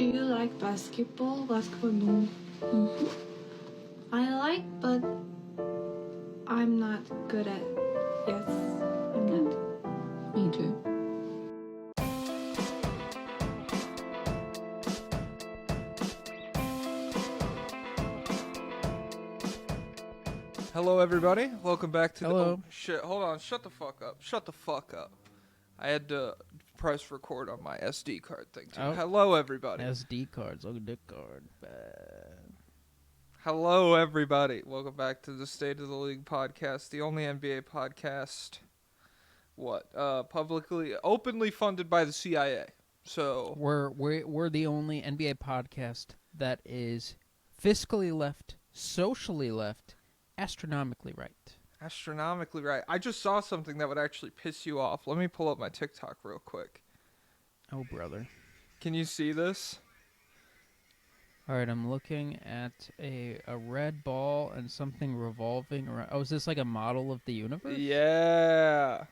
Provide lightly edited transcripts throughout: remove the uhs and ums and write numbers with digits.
Do you like basketball? Basketball, no. I like, but I'm not good at. Yes, I'm not. Me too. Hello, everybody. Welcome back to Hello. the... Oh, shit. Hold on. Shut the fuck up. Shut the fuck up. I had to press record on my SD card thing, too. Oh. Hello, everybody. SD cards. Look at the card. Bad. Hello, everybody. Welcome back to the State of the League podcast, the only NBA podcast, openly funded by the CIA. So We're the only NBA podcast that is fiscally left, socially left, astronomically right. Astronomically right. I just saw something that would actually piss you off. Let me pull up my TikTok real quick. Oh, brother. Can you see this? All right, I'm looking at a red ball and something revolving around. Oh, is this like a model of the universe? Yeah.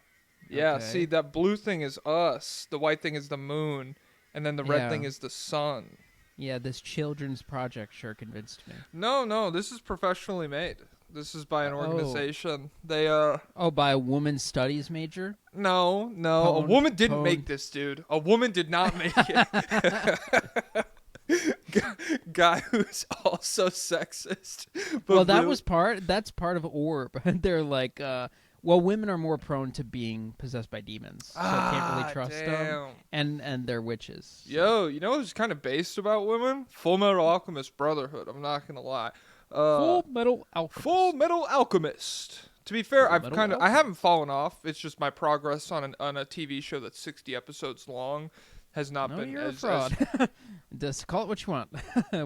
Yeah, Okay. see, that blue thing is us. The white thing is the moon. And then the red thing is the sun. Yeah, this children's project sure convinced me. No, this is professionally made. This is by an organization. They, Oh, by a women's studies major? No. A woman didn't make this, dude. A woman did not make it. Guy who's also sexist. But That's part of Orb. They're like, women are more prone to being possessed by demons, so I can't really trust them. And they're witches. So. Yo, you know what's kind of based about women? Full Metal Alchemist Brotherhood. I'm not gonna lie. Full Metal Alchemist. To be fair, I haven't fallen off. It's just my progress on a TV show that's 60 episodes long has not been you're as a fraud. Just call it what you want.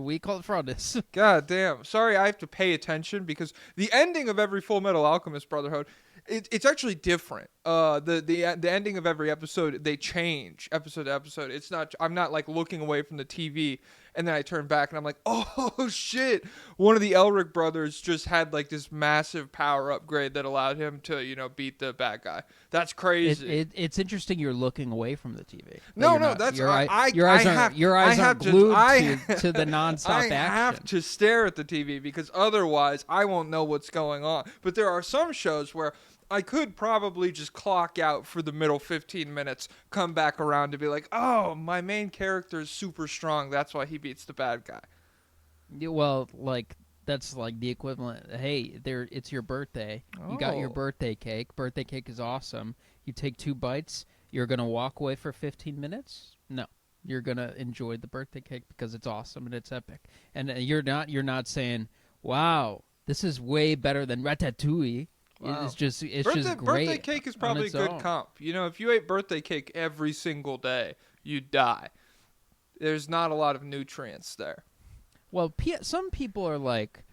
We call it fraudness. God damn. Sorry, I have to pay attention because the ending of every Full Metal Alchemist Brotherhood, it's actually different. The ending of every episode, they change episode to episode. It's not. I'm not like looking away from the TV and then I turn back and I'm like, oh shit! One of the Elric brothers just had like this massive power upgrade that allowed him to beat the bad guy. That's crazy. It's interesting. You're looking away from the TV. No, that's your eyes aren't glued to the nonstop action. I have to stare at the TV because otherwise I won't know what's going on. But there are some shows where I could probably just clock out for the middle 15 minutes, come back around to be like, oh, my main character is super strong. That's why he beats the bad guy. Yeah, well, like, that's like the equivalent. Hey, it's your birthday. You got your birthday cake. Birthday cake is awesome. You take 2 bites. You're going to walk away for 15 minutes? No. You're going to enjoy the birthday cake because it's awesome and it's epic. And you're not saying, wow, this is way better than Ratatouille. Wow. It's just great. Birthday cake is probably a good comp. If you ate birthday cake every single day, you'd die. There's not a lot of nutrients there. Well, some people are like,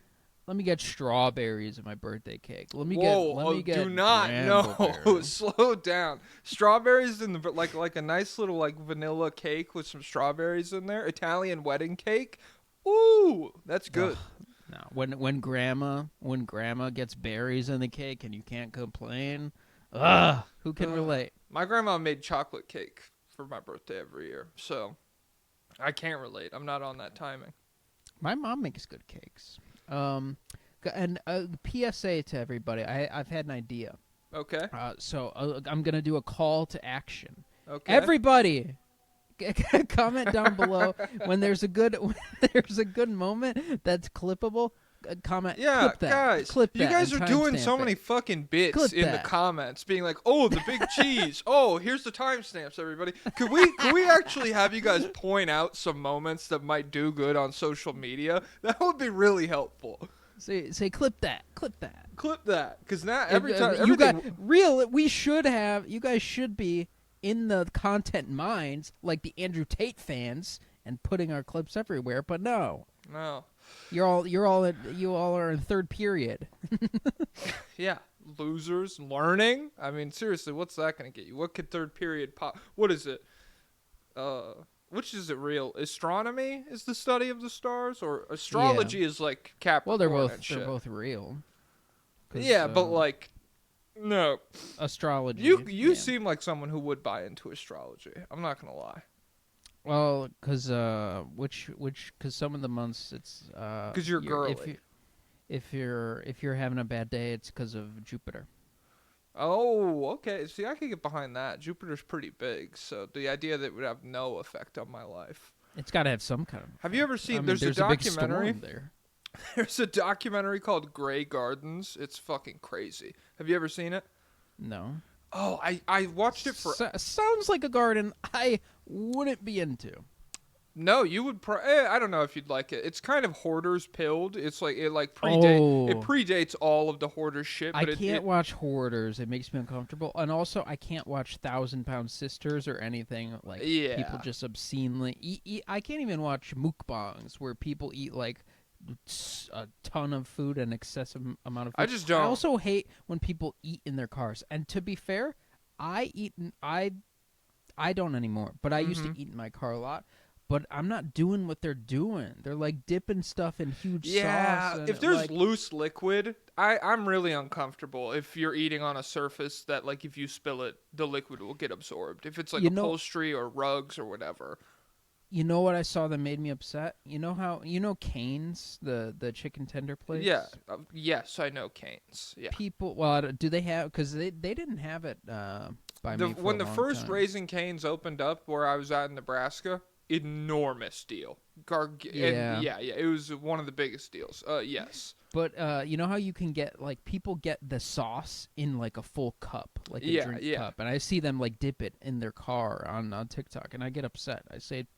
let me get strawberries in my birthday cake. Let me get do not. No, slow down. Strawberries in the like a nice little like vanilla cake with some strawberries in there. Italian wedding cake. Ooh, that's good. No, when grandma gets berries in the cake and you can't complain, who can relate? My grandma made chocolate cake for my birthday every year, so I can't relate. I'm not on that timing. My mom makes good cakes. And PSA to everybody, I've had an idea. Okay. So I'm gonna do a call to action. Okay. Everybody. Comment down below when there's a good moment that's clippable. Comment. Yeah, clip that. guys. Clip you that guys are doing so many fucking bits in the comments, being like, "Oh, the big cheese. Oh, here's the timestamps, everybody." Could we actually have you guys point out some moments that might do good on social media? That would be really helpful. Say clip that. Clip that. Because now every time you guys should be in the content minds like the Andrew Tate fans and putting our clips everywhere, but no. You all are in third period. Yeah, losers learning. I mean, seriously, what's that going to get you? What could third period pop? What is it? Which is it real? Astronomy is the study of the stars, or astrology is like Capricorn? Well, they're both real. Yeah, but like. No. Astrology. You seem like someone who would buy into astrology. I'm not going to lie. Well, because because some of the months it's Because you're girly. If you're having a bad day, it's because of Jupiter. Oh, okay. See, I could get behind that. Jupiter's pretty big, so the idea that it would have no effect on my life. It's got to have some kind of. Have you ever seen? I mean, there's a documentary. big storm there. There's a documentary called Grey Gardens. It's fucking crazy. Have you ever seen it? No. Oh, I watched it for. Sounds like a garden I wouldn't be into. No, you would. I don't know if you'd like it. It's kind of Hoarders pilled. It's like it predates all of the Hoarders shit. But I can't watch Hoarders. It makes me uncomfortable, and also I can't watch 1,000-Pound Sisters or anything like people just obscenely eat. I can't even watch mukbangs where people eat like a ton of food, an excessive amount of food. I just don't. I also hate when people eat in their cars. And to be fair, I don't anymore, but I used to eat in my car a lot. But I'm not doing what they're doing. They're like dipping stuff in huge sauce. Yeah, if there's loose liquid, I'm really uncomfortable if you're eating on a surface that, like, if you spill it, the liquid will get absorbed. If it's like upholstery or rugs or whatever. You know what I saw that made me upset? You know Cane's, the chicken tender place? Yeah. Yes, I know Cane's. Yeah. People, do they have, because they didn't have it by me for when a the long first time. Raising Cane's opened up where I was at in Nebraska, enormous deal. It was one of the biggest deals. Yes. But you know how you can get, like, people get the sauce in, like, a full cup, like a drink cup. And I see them, like, dip it in their car on TikTok, and I get upset. I say,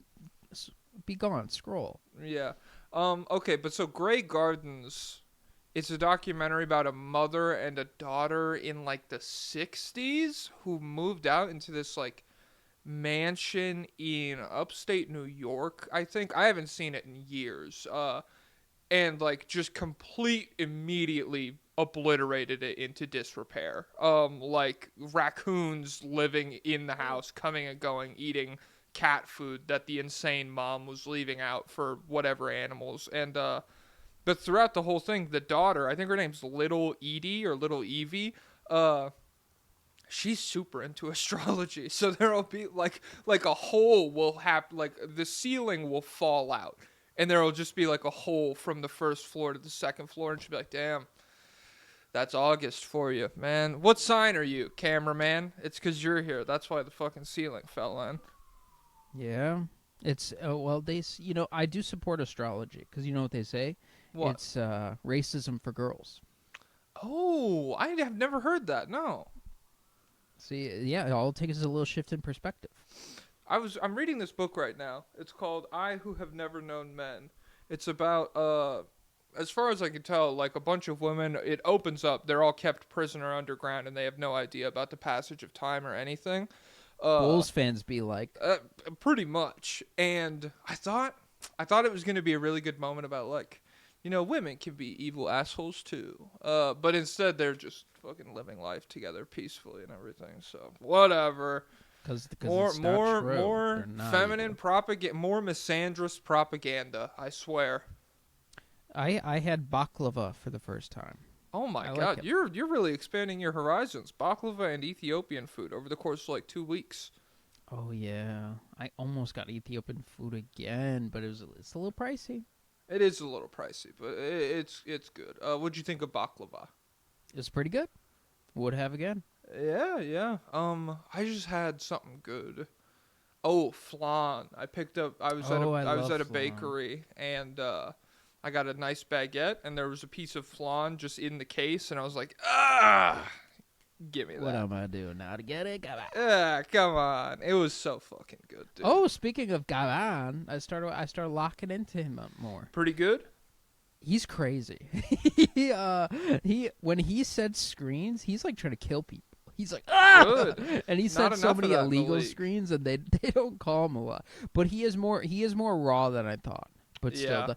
be gone, scroll. Yeah. Okay, but so Grey Gardens, it's a documentary about a mother and a daughter in, like, the 60s who moved out into this, like, mansion in upstate New York, I think. I haven't seen it in years. And, like, just immediately obliterated it into disrepair. Like, raccoons living in the house, coming and going, eating cat food that the insane mom was leaving out for whatever animals. And, but throughout the whole thing, the daughter, I think her name's Little Edie or Little Evie, she's super into astrology. So there'll be like a hole will happen, like the ceiling will fall out, and there'll just be like a hole from the first floor to the second floor, and she'll be like, "Damn, that's August for you, man. What sign are you, cameraman? It's 'cause you're here. That's why the fucking ceiling fell in." Yeah. It's, I do support astrology, because you know what they say? What? It's racism for girls. Oh, I have never heard that, no. See, yeah, all it takes is a little shift in perspective. I'm reading this book right now. It's called I Who Have Never Known Men. It's about, as far as I can tell, like a bunch of women. It opens up, they're all kept prisoner underground, and they have no idea about the passage of time or anything. Bulls fans be like. Pretty much. And I thought it was going to be a really good moment about, like, women can be evil assholes too. But instead they're just fucking living life together peacefully and everything. So whatever. Because more feminine propaganda, more misandrous propaganda. I swear. I had baklava for the first time. Oh my God, like you're really expanding your horizons. Baklava and Ethiopian food over the course of like 2 weeks. Oh yeah, I almost got Ethiopian food again, but it's a little pricey. It is a little pricey, but it's good. What'd you think of baklava? It's pretty good. Would have again. Yeah. I just had something good. Oh, flan. I picked up. I was at a bakery, and I got a nice baguette, and there was a piece of flan just in the case, and I was like, give me that. What am I doing now to get it? Come on. It was so fucking good, dude. Oh, speaking of Gavan, I started locking into him up more. Pretty good? He's crazy. he when he said screens, he's like trying to kill people. He's like, good. And he said so many illegal screens, and they don't call him a lot. But he is more raw than I thought. But still,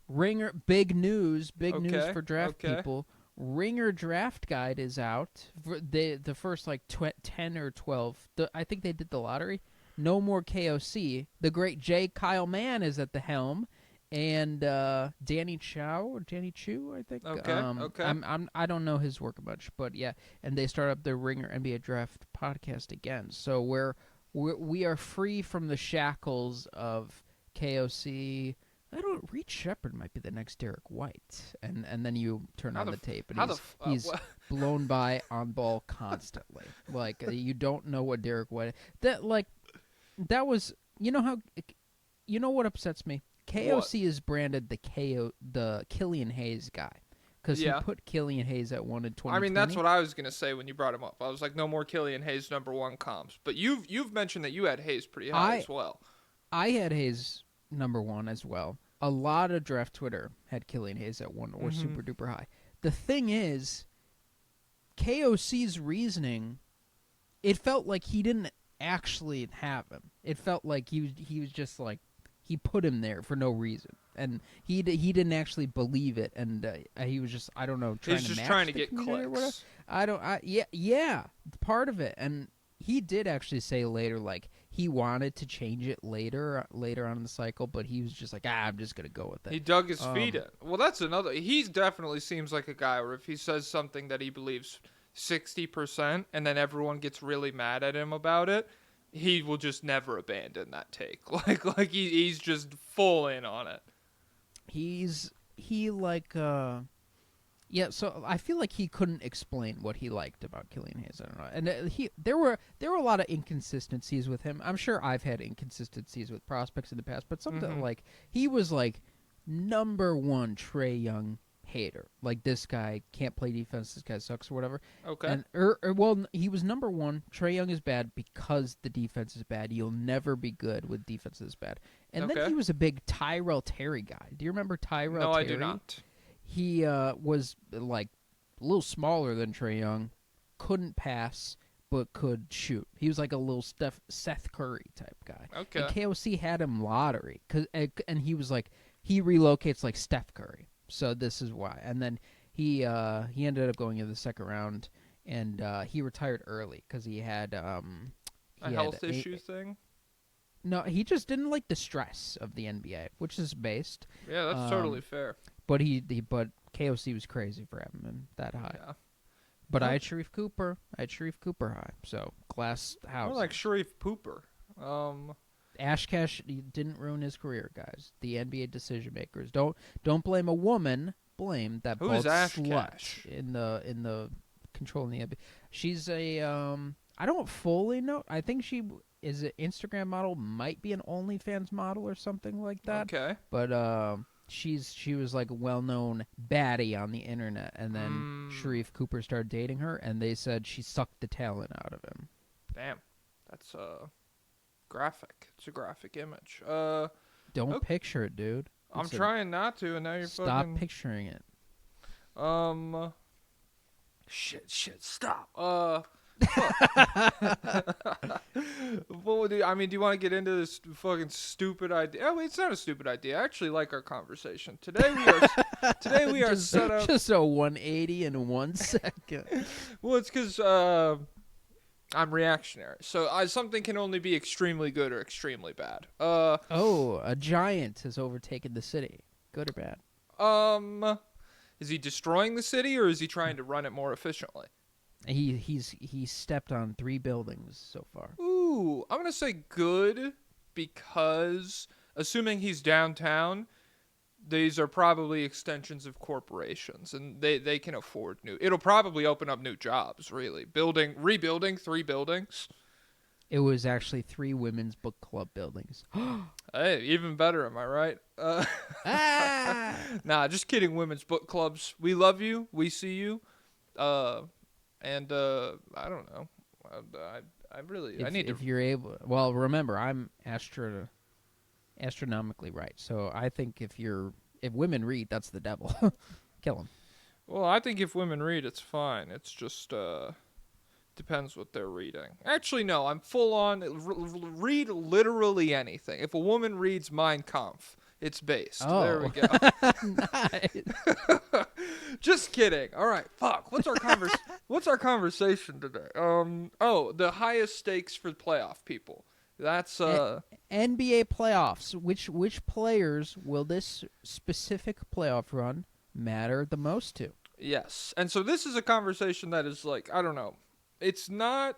Ringer, big news for draft people. Ringer draft guide is out. For the first like 10 or 12. I think they did the lottery. No more KOC. The great Kyle Mann is at the helm, and Danny Chu, I think. Okay. I don't know his work much, but yeah. And they start up the Ringer NBA Draft podcast again. So we're we are free from the shackles of KOC. I don't. Reed Shepherd might be the next Derek White, and then you turn on the tape, and he's blown by on ball constantly. Like you don't know what Derek White. That was. You know how. You know what upsets me? KOC is branded the Killian Hayes guy. Because he put Killian Hayes at 1 in 2020. I mean, that's what I was going to say when you brought him up. I was like, no more Killian Hayes #1 comps. But you've mentioned that you had Hayes pretty high as well. I had Hayes #1 as well. A lot of draft Twitter had Killian Hayes at 1 or super duper high. The thing is, KOC's reasoning, it felt like he didn't actually have him. It felt like he was just like, he put him there for no reason. And he didn't actually believe it, and he was just, I don't know, trying to get clicks. Yeah, part of it. And he did actually say later, like, he wanted to change it later on in the cycle, but he was just like, I'm just gonna go with it. He dug his feet in. Well, that's another. He definitely seems like a guy where if he says something that he believes 60%, and then everyone gets really mad at him about it, he will just never abandon that take. Like he's just full in on it. So I feel like he couldn't explain what he liked about Killian Hayes. I don't know. And there were a lot of inconsistencies with him. I'm sure I've had inconsistencies with prospects in the past, but something like he was like #1 Trae Young hater. Like, this guy can't play defense, this guy sucks or whatever. Okay. And he was #1. Trae Young is bad because the defense is bad. You'll never be good with defense is bad. And then he was a big Tyrell Terry guy. Do you remember Tyrell Terry? No, I do not. He was like a little smaller than Trae Young, couldn't pass, but could shoot. He was like a little Seth Curry type guy. Okay. And KOC had him lottery, and he was like, he relocates like Steph Curry. So this is why. And then he ended up going in the second round, and he retired early because he had a health issue thing. No, he just didn't like the stress of the NBA, which is based. Yeah, that's totally fair. But but KOC was crazy for having him that high. Yeah. But I had Sharif Cooper. High. So glass house. I like Sharif Pooper. Ashcash didn't ruin his career, guys. The NBA decision makers. Don't blame a woman. Blame that bald slut in the controlling the NBA. She's a I don't fully know. I think she is an Instagram model. Might be an OnlyFans model or something like that. Okay. But she was like a well-known baddie on the internet, and then Sharif Cooper started dating her, and they said she sucked the talent out of him. Damn, that's graphic. It's a graphic image. Don't picture it, dude. I'm trying not to, and now you're stop picturing it. Shit, stop. Well, do you want to get into this fucking stupid idea? Oh, it's not a stupid idea. I actually like our conversation. Today we are set up. Just a 180 in 1 second. Well, it's because I'm reactionary. So something can only be extremely good or extremely bad. A giant has overtaken the city. Good or bad? Is he destroying the city, or is he trying to run it more efficiently? He stepped on 3 buildings so far. Ooh, I'm gonna say good, because assuming he's downtown, these are probably extensions of corporations, and they can afford it'll probably open up new jobs, really. Rebuilding 3 buildings. It was actually 3 women's book club buildings. Hey, even better, am I right? Nah, just kidding, women's book clubs. We love you. We see you. And I don't know. If you're able, well, remember, I'm astronomically right. So I think if women read, that's the devil. Kill them. Well, I think if women read, it's fine. It's just depends what they're reading. Actually, no, I'm full on read literally anything. If a woman reads Mein Kampf, it's based. Oh. There we go. Nice. Just kidding. All right. Fuck. What's our conversation today? The highest stakes for playoff people. That's NBA playoffs. Which players will this specific playoff run matter the most to? Yes. And so this is a conversation that is like, I don't know. It's not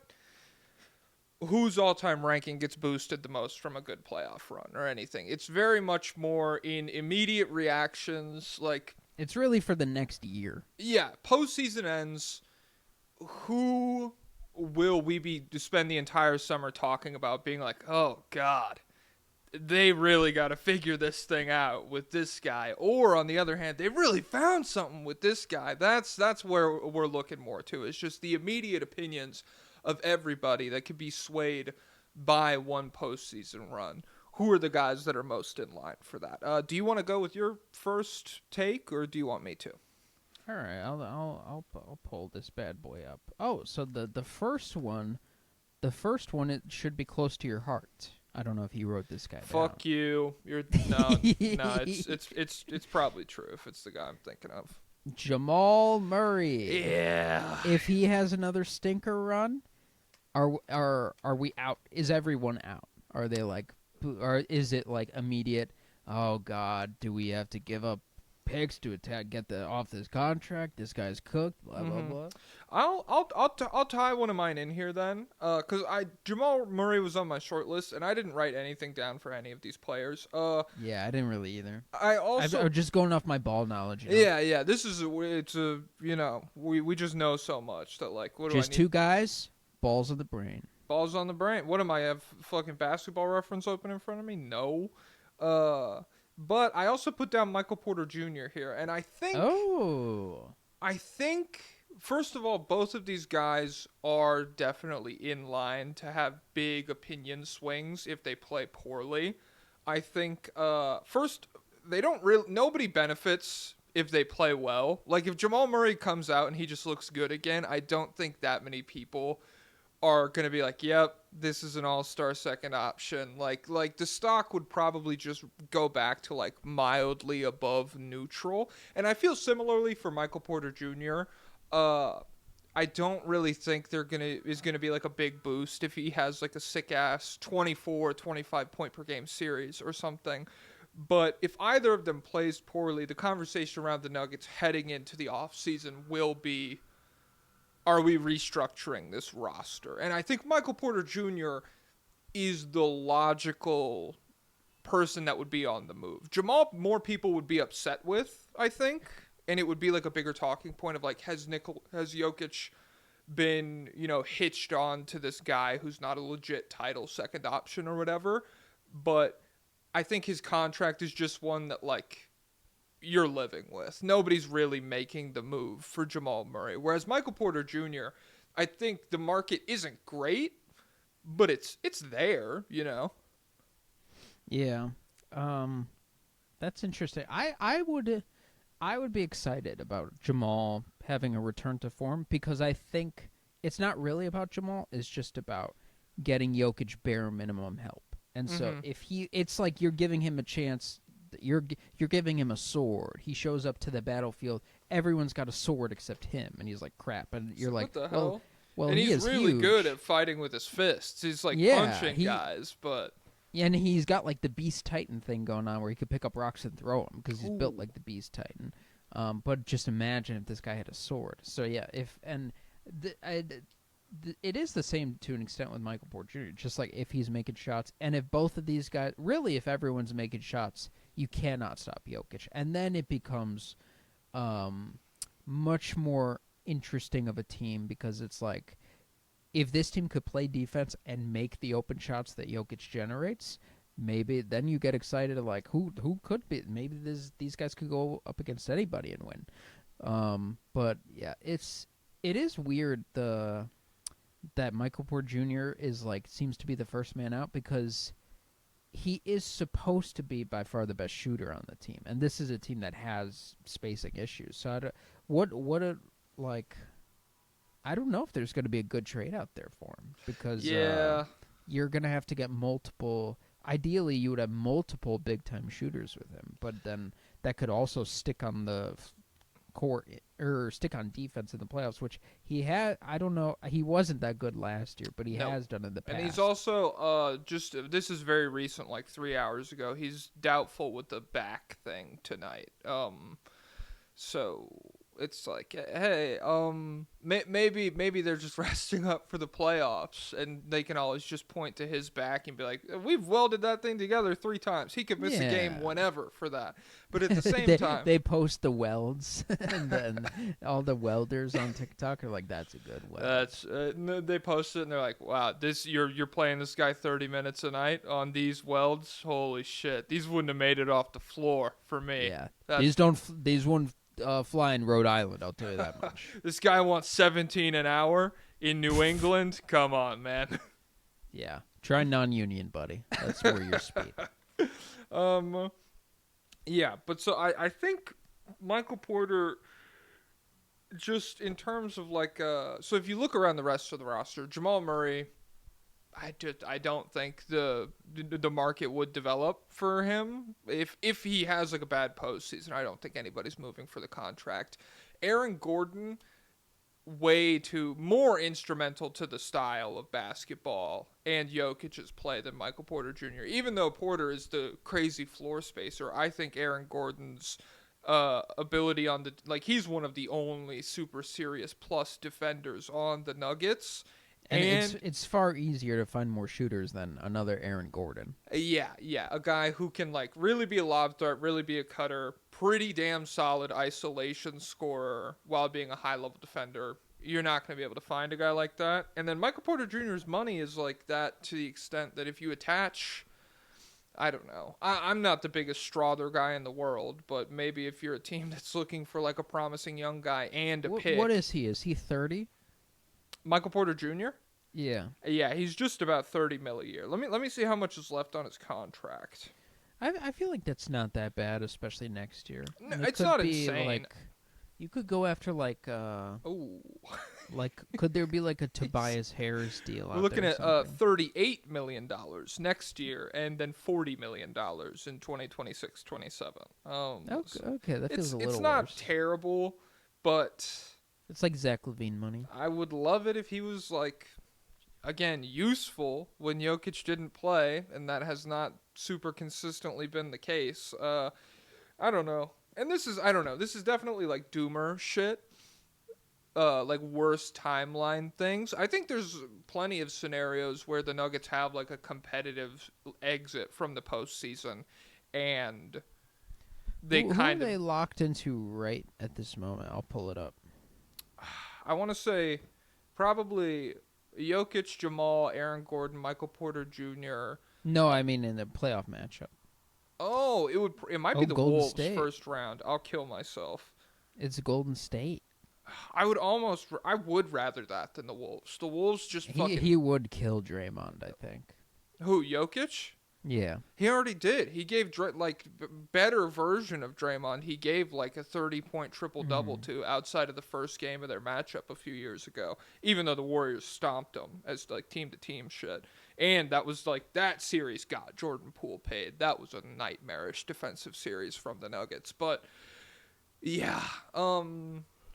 whose all-time ranking gets boosted the most from a good playoff run or anything. It's very much more in immediate reactions. Like, It's really for the next year. yeah, postseason ends. Who will we be to spend the entire summer talking about being like, oh God, they really got to figure this thing out with this guy, or on the other hand, they really found something with this guy. That's where we're looking more to. It's just the immediate opinions of everybody that could be swayed by one postseason run. Who are the guys that are most in line for that? Do you want to go with your first take, or do you want me to? All right, I'll pull this bad boy up. Oh, so the first one, it should be close to your heart. I don't know if you wrote this guy down. Fuck you. You're no. It's probably true if it's the guy I'm thinking of. Jamal Murray. Yeah. If he has another stinker run, are we out? Is everyone out? Are they like, or is it like immediate? Oh God, do we have to give up picks to get off this contract? This guy's cooked. Blah blah blah. I'll tie one of mine in here then, because Jamal Murray was on my short list and I didn't write anything down for any of these players. Yeah, I didn't really either. I'm just going off my ball knowledge. Yeah. This is we just know so much that like what do just I need? Two guys, balls on the brain. Balls on the brain. What am I have fucking Basketball Reference open in front of me? No. But I also put down Michael Porter Jr. here, and I think first of all, both of these guys are definitely in line to have big opinion swings if they play poorly. I think first nobody benefits if they play well. Like if Jamal Murray comes out and he just looks good again, I don't think that many people are going to be like, yep, this is an all-star second option. Like the stock would probably just go back to like mildly above neutral. And I feel similarly for Michael Porter Jr. I don't really think is going to be like a big boost if he has like a sick ass 24, 25 point per game series or something. But if either of them plays poorly, the conversation around the Nuggets heading into the offseason will be, are we restructuring this roster? And I think Michael Porter Jr. is the logical person that would be on the move. Jamal, more people would be upset with, I think. And it would be like a bigger talking point of like, has Jokic been, hitched on to this guy who's not a legit title second option or whatever? But I think his contract is just one that like, you're living with. Nobody's really making the move for Jamal Murray. Whereas Michael Porter Jr., I think the market isn't great, but it's there, Yeah. That's interesting. I would be excited about Jamal having a return to form because I think it's not really about Jamal, it's just about getting Jokic bare minimum help. And so it's like you're giving him a chance. You're giving him a sword. He shows up to the battlefield. Everyone's got a sword except him, and he's like, "Crap!" And you're like, "What the hell?" Well, and he's really huge. Good at fighting with his fists. He's like punching guys, but and he's got like the Beast Titan thing going on, where he could pick up rocks and throw them because he's built like the Beast Titan. But just imagine if this guy had a sword. So yeah, it is the same to an extent with Michael Porter Jr. Just like if he's making shots, and if both of these guys, really, if everyone's making shots, you cannot stop Jokic, and then it becomes much more interesting of a team because it's like if this team could play defense and make the open shots that Jokic generates, maybe then you get excited like who could be, maybe these guys could go up against anybody and win. But yeah, it is weird that Michael Porter Jr. is like seems to be the first man out because he is supposed to be by far the best shooter on the team, and this is a team that has spacing issues. So I don't know if there's going to be a good trade out there for him because you're going to have to get multiple. Ideally, you would have multiple big time shooters with him, but then that could also stick on the court or stick on defense in the playoffs, which he had. I don't know. He wasn't that good last year, but he has done in the past. And he's also this is very recent, like 3 hours ago. He's doubtful with the back thing tonight. So it's like, hey, maybe they're just resting up for the playoffs, and they can always just point to his back and be like, we've welded that thing together 3 times. He could miss a game whenever for that. But at the same time, they post the welds, and then all the welders on TikTok are like, "That's a good weld." That's they post it and they're like, "Wow, this you're playing this guy 30 minutes a night on these welds. Holy shit, these wouldn't have made it off the floor for me." Yeah, That's, these won't fly in Rhode Island. I'll tell you that much. this guy wants 17 an hour in New England. Come on, man. Yeah, try non-union, buddy. That's where you're speed. Yeah, but so I think Michael Porter, just in terms of like, so if you look around the rest of the roster, Jamal Murray, I don't think the market would develop for him if he has like a bad postseason. I don't think anybody's moving for the contract. Aaron Gordon, way too more instrumental to the style of basketball and Jokic's play than Michael Porter Jr. Even though Porter is the crazy floor spacer, I think Aaron Gordon's ability on the, like, he's one of the only super serious plus defenders on the Nuggets. And it's far easier to find more shooters than another Aaron Gordon. Yeah, a guy who can like really be a lob threat, really be a cutter, pretty damn solid isolation scorer while being a high-level defender. You're not going to be able to find a guy like that. And then Michael Porter Jr.'s money is like that to the extent that if you attach, I don't know. I'm not the biggest Strother guy in the world, but maybe if you're a team that's looking for like a promising young guy and a pick. What is he? Is he 30? Michael Porter Jr.? Yeah. Yeah, he's just about $30 million a year. Let me see how much is left on his contract. I feel like that's not that bad, especially next year. No, it's not insane. Like, you could go after like like could there be like a Tobias Harris deal? We're looking at $38 million next year, and then $40 million in 2026-27. Okay, that feels a little worse. It's not terrible, but it's like Zach LaVine money. I would love it if he was like, again, useful when Jokic didn't play, and that has not super consistently been the case. I don't know. And this is definitely like doomer shit. Like worst timeline things. I think there's plenty of scenarios where the Nuggets have like a competitive exit from the postseason, and they who are they locked into right at this moment? I'll pull it up. I want to say probably Jokic, Jamal, Aaron Gordon, Michael Porter Jr. No, I mean in the playoff matchup. Oh, it might be the Golden Wolves State. first round. I'll kill myself. It's Golden State. I would rather that than the Wolves. The Wolves just fucking. He would kill Draymond, I think. Who, Jokic? Yeah. He already did. He gave better version of Draymond. He gave like a 30-point triple-double to outside of the first game of their matchup a few years ago, even though the Warriors stomped them as like team-to-team shit. And that was like that series got Jordan Poole paid. That was a nightmarish defensive series from the Nuggets. But yeah,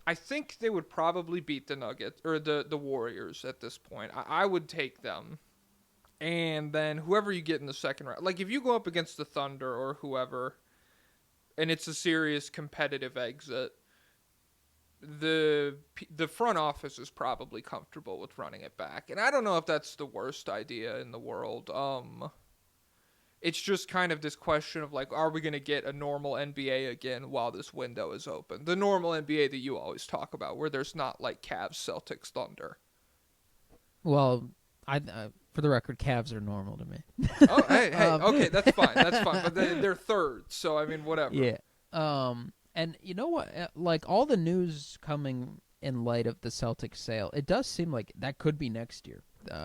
I think they would probably beat the Nuggets or the Warriors at this point. I would take them. And then whoever you get in the second round, like if you go up against the Thunder or whoever, and it's a serious competitive exit, the front office is probably comfortable with running it back. And I don't know if that's the worst idea in the world. It's just kind of this question of like, are we going to get a normal NBA again while this window is open? The normal NBA that you always talk about, where there's not like Cavs, Celtics, Thunder. Well, for the record, Cavs are normal to me. Oh, hey, okay, that's fine. But they're third, so I mean, whatever. Yeah. And you know what? Like all the news coming in light of the Celtics sale, it does seem like that could be next year,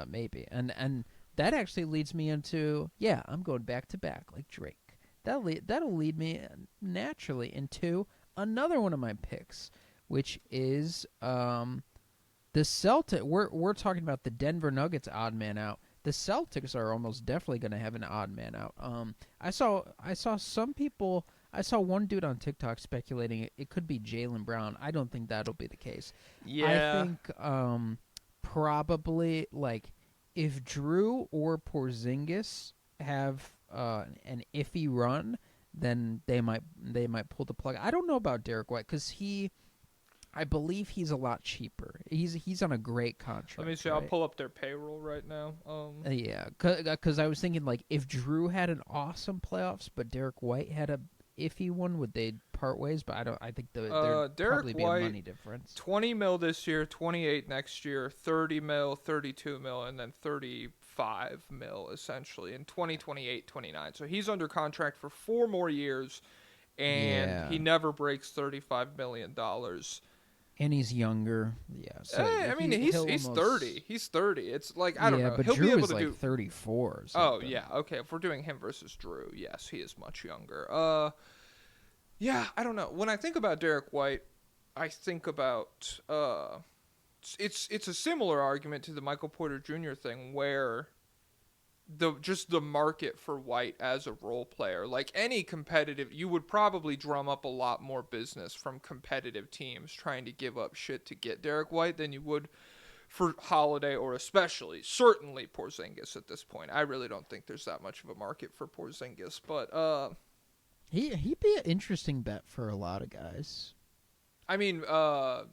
maybe. And that actually leads me into I'm going back to back like Drake. That'll lead me naturally into another one of my picks, which is the Celtics. We're talking about the Denver Nuggets odd man out. The Celtics are almost definitely going to have an odd man out. I saw some people. I saw one dude on TikTok speculating it could be Jaylen Brown. I don't think that'll be the case. Yeah. I think probably like if Drew or Porzingis have an iffy run, then they might pull the plug. I don't know about Derek White because he I believe he's a lot cheaper. He's on a great contract. Let me see. Right? I'll pull up their payroll right now. Yeah, because I was thinking, like, if Drew had an awesome playoffs, but Derek White had a iffy one, would they part ways? But I think there'd probably be a money difference. 20 mil this year, 28 next year, 30 mil, 32 mil, and then 35 mil essentially in 2028, 29. So he's under contract for 4 more years, and he never breaks $35 million. And he's younger. Yeah. So I mean, he's 30. He's 30. It's like, I don't know. But He'll Drew be able is to like do 34 or Oh, something. yeah. Okay, if we're doing him versus Drew, yes, he is much younger. Yeah, I don't know. When I think about Derek White, I think about it's a similar argument to the Michael Porter Jr. thing, where the market for White as a role player, like any competitive, you would probably drum up a lot more business from competitive teams trying to give up shit to get Derek White than you would for Holiday, or certainly Porzingis at this point. I really don't think there's that much of a market for Porzingis, but he'd be an interesting bet for a lot of guys. I mean, I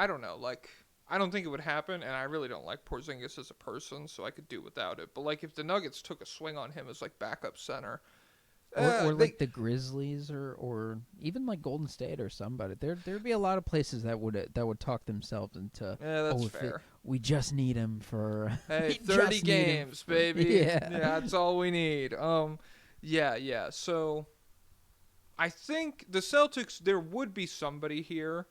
don't know, like, I don't think it would happen, and I really don't like Porzingis as a person, so I could do without it. But, like, if the Nuggets took a swing on him as, like, backup center, or like the Grizzlies, or even like Golden State or somebody, there'd be a lot of places that would talk themselves into. Yeah, that's fair. We just need him for 30 games, baby. Yeah, that's all we need. Yeah. So, I think the Celtics, there would be somebody here,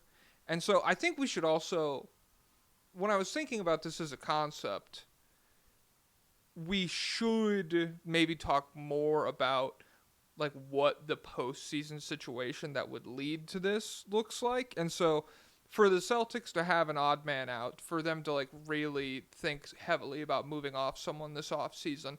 and so I think we should also, when I was thinking about this as a concept, we should maybe talk more about, like, what the postseason situation that would lead to this looks like. And so for the Celtics to have an odd man out, for them to, like, really think heavily about moving off someone this offseason,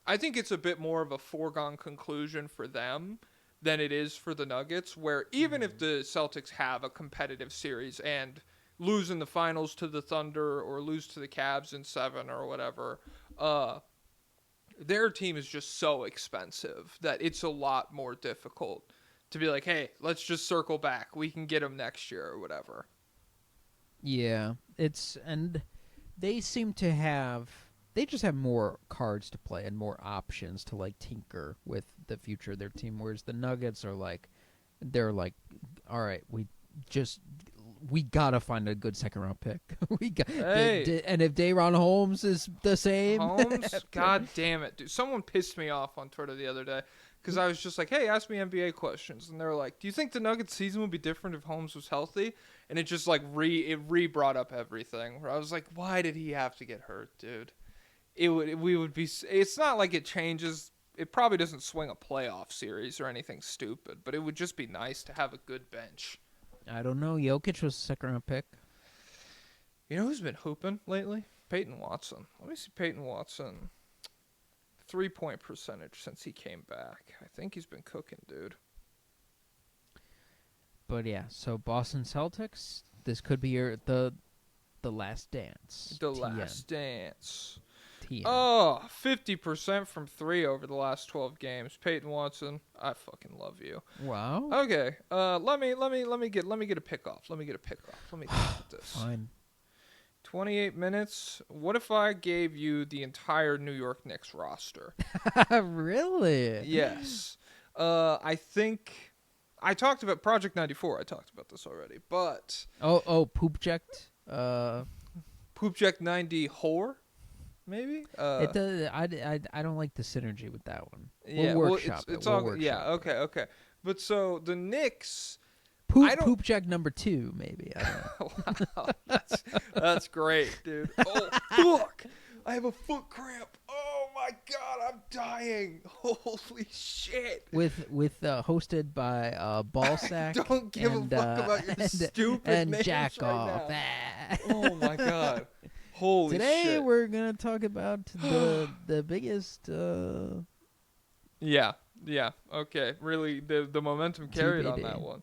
I think it's a bit more of a foregone conclusion for them than it is for the Nuggets, where even if the Celtics have a competitive series and lose in the finals to the Thunder or lose to the Cavs in 7 or whatever, their team is just so expensive that it's a lot more difficult to be like, hey, let's just circle back. We can get them next year or whatever. Yeah, and they seem to have, they just have more cards to play and more options to, like, tinker with the future of their team, whereas the Nuggets are like, they're like, all right, we gotta find a good second-round pick. And if Day'Ron Holmes is the same, God damn it, dude! Someone pissed me off on Twitter the other day because I was just like, "Hey, ask me NBA questions," and they were like, "Do you think the Nuggets season would be different if Holmes was healthy?" And it just like brought up everything. Where I was like, "Why did he have to get hurt, dude?" It's not like it changes. It probably doesn't swing a playoff series or anything stupid, but it would just be nice to have a good bench. I don't know. Jokic was a second-round pick. You know who's been hooping lately? Peyton Watson. Let me see Peyton Watson. 3-point percentage since he came back. I think he's been cooking, dude. But yeah, so Boston Celtics, this could be the last dance. The TM. last dance. TM. Oh, 50% from 3 over the last 12 games. Peyton Watson, I fucking love you. Wow. Okay. Let me get a pick off. Let me think about this. Fine. 28 minutes. What if I gave you the entire New York Knicks roster? Really? Yes. I think I talked about Project 94. I talked about this already, but Poopject. Poopject 90 whore. Maybe it does. I don't like the synergy with that one. Yeah, we'll workshop it. It's all yeah. Okay. But so the Knicks. Poop Jack number 2, maybe. I don't know. Wow, that's great, dude. Oh fuck! I have a foot cramp. Oh my god, I'm dying. Holy shit! With hosted by Ballsack. Don't give a fuck about your stupid and names Jack right off. now. Oh my god. Holy Today shit. we're gonna talk about the biggest. Yeah. Okay. Really, the momentum carried on that one.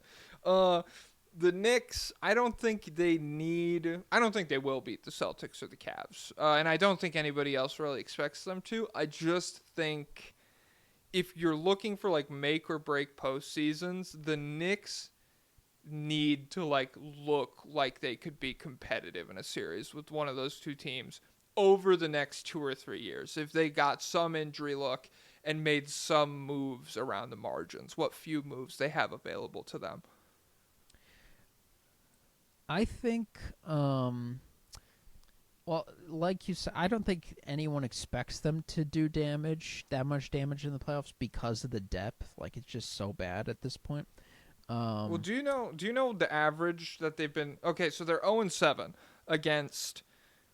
The Knicks, I don't think they will beat the Celtics or the Cavs, and I don't think anybody else really expects them to. I just think if you're looking for, like, make or break postseasons, the Knicks need to like look like they could be competitive in a series with one of those two teams over the next 2 or 3 years. If they got some injury luck and made some moves around the margins, what few moves they have available to them. I think, well, like you said, I don't think anyone expects them to do that much damage in the playoffs because of the depth. Like, it's just so bad at this point. Well, do you know the average that they've been? Okay, so they're 0-7 against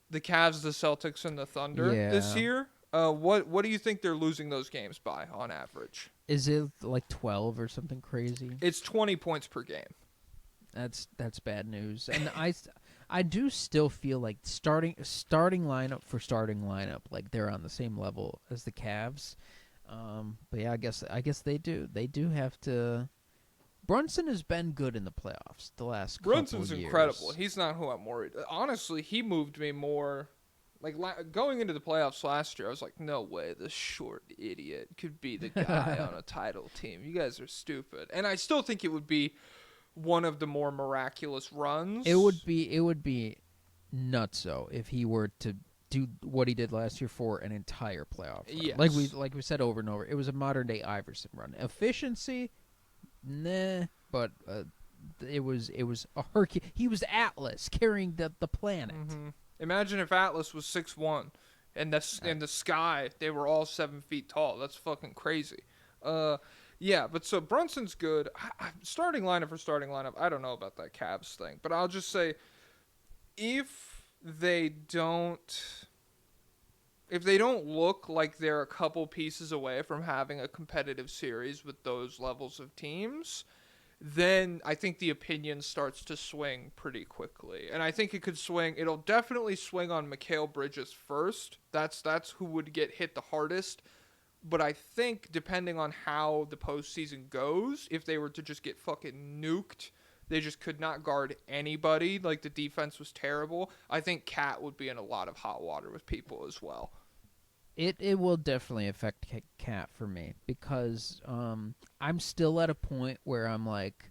the Cavs, the Celtics, and the Thunder this year. What do you think they're losing those games by on average? Is it like 12 or something crazy? It's 20 points per game. That's bad news. And I do still feel like starting lineup for starting lineup, like they're on the same level as the Cavs. But yeah, I guess they do. They do have to. Brunson has been good in the playoffs the last couple Brunson's years. incredible. He's not who I'm worried. Honestly, he moved me more. Like, going into the playoffs last year, I was like, no way, this short idiot could be the guy on a title team. You guys are stupid. And I still think it would be one of the more miraculous runs. It would be nutso if he were to do what he did last year for an entire playoff run. Yes. Like we said over and over, it was a modern-day Iverson run. Efficiency, nah, but it was a Hercules. He was Atlas carrying the planet. Mm-hmm. Imagine if Atlas was 6'1", and in the sky they were all 7 feet tall. That's fucking crazy. Yeah, but so Brunson's good. Starting lineup for starting lineup. I don't know about that Cavs thing, but I'll just say if they don't look like they're a couple pieces away from having a competitive series with those levels of teams, then I think the opinion starts to swing pretty quickly. And I think it could swing. It'll definitely swing on Mikal Bridges first. That's who would get hit the hardest. But I think depending on how the postseason goes, if they were to just get fucking nuked, they just could not guard anybody. Like, the defense was terrible. I think Cat would be in a lot of hot water with people as well. It will definitely affect Cat for me because I'm still at a point where I'm like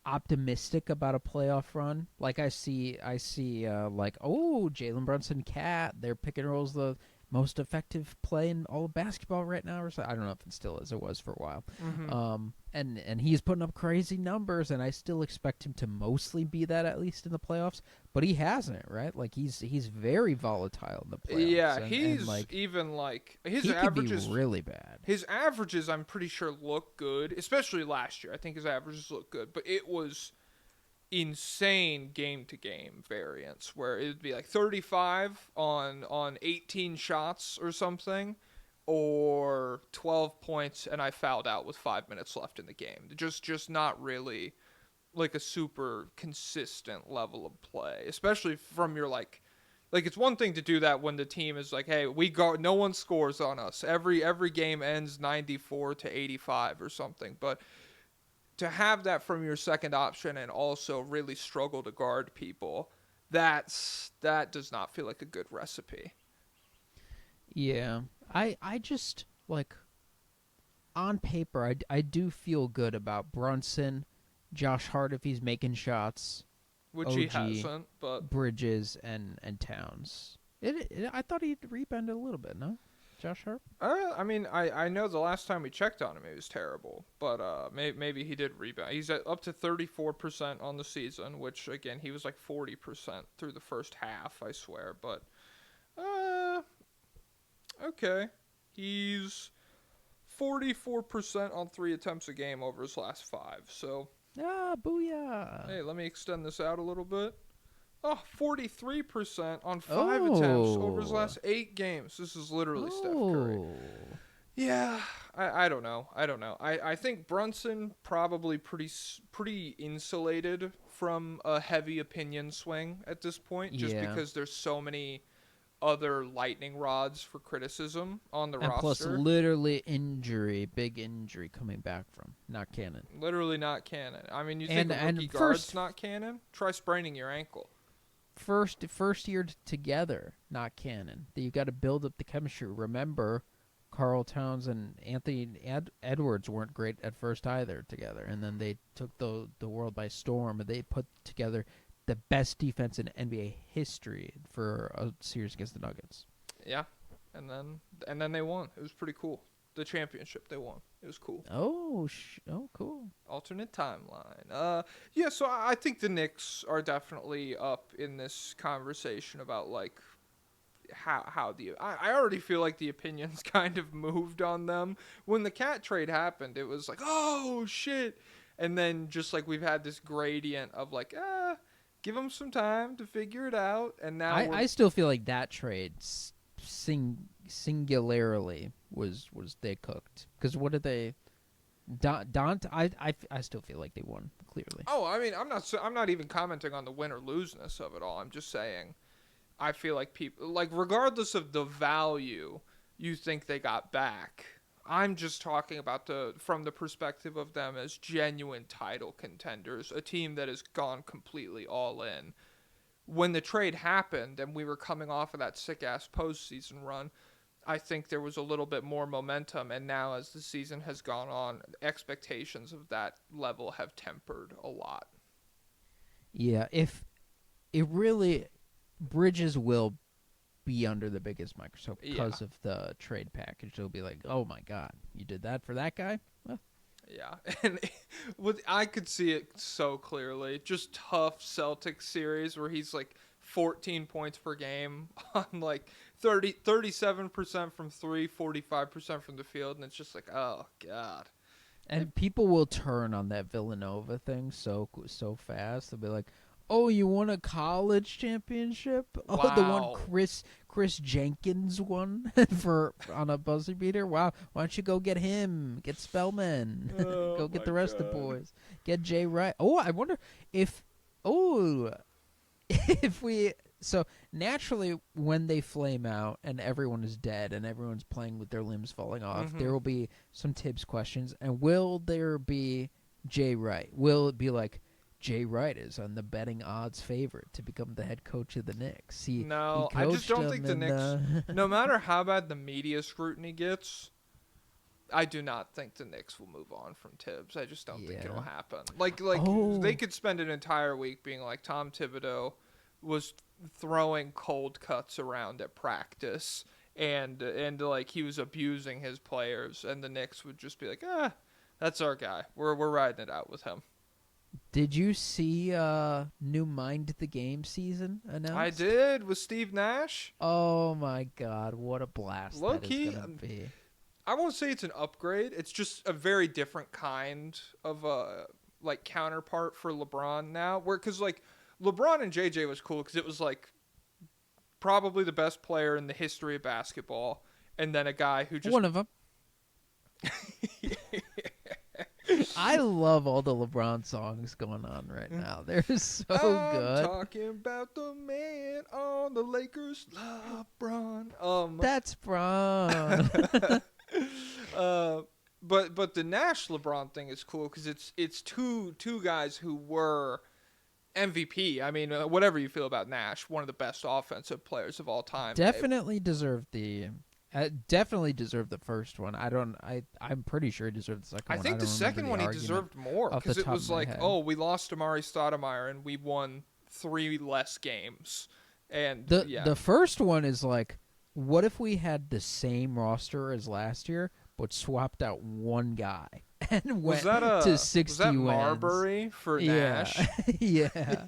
optimistic about a playoff run. Like I see like, oh, Jalen Brunson, Cat, their pick and roll's the most effective play in all of basketball right now, or so. I don't know if it still is. It was for a while. Mm-hmm. And he's putting up crazy numbers, and I still expect him to mostly be that at least in the playoffs. But he hasn't, right? Like he's very volatile in the playoffs. Yeah, he's like even like his he averages could be really bad. His averages, I'm pretty sure, look good, especially last year. I think his averages look good, but it was insane game-to-game variance where it would be like 35 on 18 shots or something, or 12 points and I fouled out with 5 minutes left in the game. Just not really like a super consistent level of play, especially from your like it's one thing to do that when the team is like, hey, no one scores on us. Every game ends 94-85 or something, but to have that from your second option and also really struggle to guard people, that does not feel like a good recipe. Yeah. I just, like, on paper, I do feel good about Brunson, Josh Hart if he's making shots, which OG, he hasn't, but Bridges and Towns. I thought he rebounded a little bit, no? Josh Hart? I mean, I know the last time we checked on him, he was terrible. But maybe he did rebound. He's up to 34% on the season, which, again, he was like 40% through the first half, I swear. But, okay. He's 44% on 3 attempts a game over his last 5. So, Booyah. Hey, let me extend this out a little bit. Oh, 43% on 5 attempts over his last 8 games. This is literally Steph Curry. Yeah, I don't know. I think Brunson probably pretty insulated from a heavy opinion swing at this point, just because there's so many other lightning rods for criticism on the roster. And plus, literally big injury coming back from. Not canon. Literally not canon. I mean, you think a rookie guard's not canon? Try spraining your ankle. First year together, not canon. You got to build up the chemistry. Remember, Karl Towns and Anthony Edwards weren't great at first either together, and then they took the world by storm, and they put together the best defense in NBA history for a series against the Nuggets. Yeah, and then they won. It was pretty cool. The championship they won. It was cool. Oh, cool. Alternate timeline. Yeah. So I think the Knicks are definitely up in this conversation about like how I already feel like the opinions kind of moved on them. When the Cat trade happened, it was like, oh shit, and then just like we've had this gradient of like, give them some time to figure it out, and now I still feel like that trade singularly was they cooked, because what did they I still feel like they won clearly. Oh, I mean, I'm not even commenting on the win or loseness of it all. I'm just saying I feel like people, like, regardless of the value you think they got back, I'm just talking about from the perspective of them as genuine title contenders, a team that has gone completely all in. When the trade happened and we were coming off of that sick-ass postseason run, I think there was a little bit more momentum, and now as the season has gone on, expectations of that level have tempered a lot. Yeah, if it really, Bridges will be under the biggest microscope because of the trade package. They'll be like, oh my God, you did that for that guy? Well. Yeah, and I could see it so clearly. Just tough Celtics series where he's like 14 points per game on like 37% from three, 45% from the field, and it's just like, oh God. And people will turn on that Villanova thing so fast. They'll be like, oh, you won a college championship? Wow. Oh, the one Chris Jenkins won on a buzzer beater? Wow, why don't you go get him? Get Spellman. Go get the rest of the boys. Get Jay Wright. Oh, I wonder if we... So, naturally, when they flame out and everyone is dead and everyone's playing with their limbs falling off, there will be some Tibbs questions. And will there be Jay Wright? Will it be like, Jay Wright is on the betting odds favorite to become the head coach of the Knicks? No, I just don't think the Knicks, no matter how bad the media scrutiny gets, I do not think the Knicks will move on from Tibbs. I just don't think it'll happen. Like they could spend an entire week being like, Tom Thibodeau was throwing cold cuts around at practice and like he was abusing his players, and the Knicks would just be like, that's our guy. We're riding it out with him. Did you see new Mind the Game season announced? I did, with Steve Nash. Oh my God, what a blast Low that key, is gonna be. I won't say it's an upgrade. It's just a very different kind of like counterpart for LeBron now. Because like LeBron and JJ was cool because it was like probably the best player in the history of basketball, and then a guy who just one of them. I love all the LeBron songs going on right now. They're so good. I'm talking about the man on the Lakers, LeBron. That's Bron. But the Nash LeBron thing is cool because it's two guys who were MVP. I mean, whatever you feel about Nash, one of the best offensive players of all time. Definitely deserved the first one. I'm pretty sure he deserved the second one. I think the second one he deserved more because it was like, oh, we lost Amari Stoudemire and we won 3 less games. And the first one is like, what if we had the same roster as last year but swapped out one guy and went to 60 was that wins? Marbury for Nash? Yeah.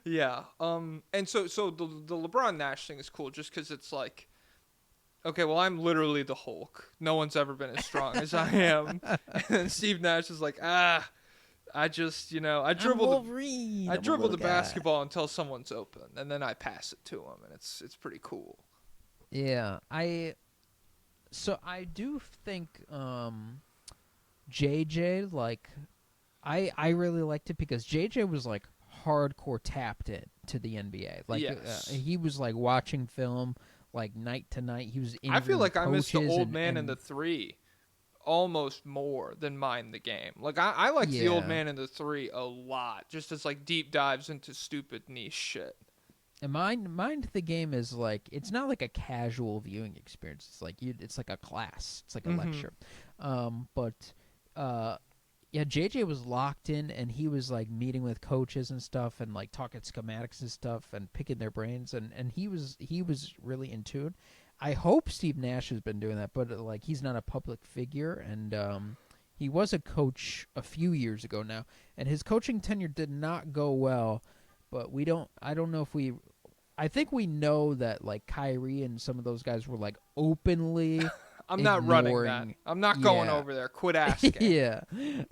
Yeah. And so the LeBron Nash thing is cool just because it's like, okay, well, I'm literally the Hulk. No one's ever been as strong as I am. And then Steve Nash is like, I just, I dribble the basketball until someone's open, and then I pass it to him, and it's pretty cool. Yeah, I do think JJ, like, I really liked it because JJ was like hardcore tapped in to the NBA. Like, yes. He was like watching film like night to night. He was. I feel like I miss the old man in the 3 almost more than Mind the Game. Like I like the old man in the 3 a lot, just as like deep dives into stupid niche shit. And mind the game is like it's not like a casual viewing experience. It's like it's like a class. It's like a lecture. But yeah, JJ was locked in, and he was like meeting with coaches and stuff, and like talking schematics and stuff, and picking their brains, and he was really in tune. I hope Steve Nash has been doing that, but like he's not a public figure, and he was a coach a few years ago now, and his coaching tenure did not go well. But I don't know if I think we know that like Kyrie and some of those guys were like openly. I'm not running that. I'm not going over there. Quit asking. Yeah,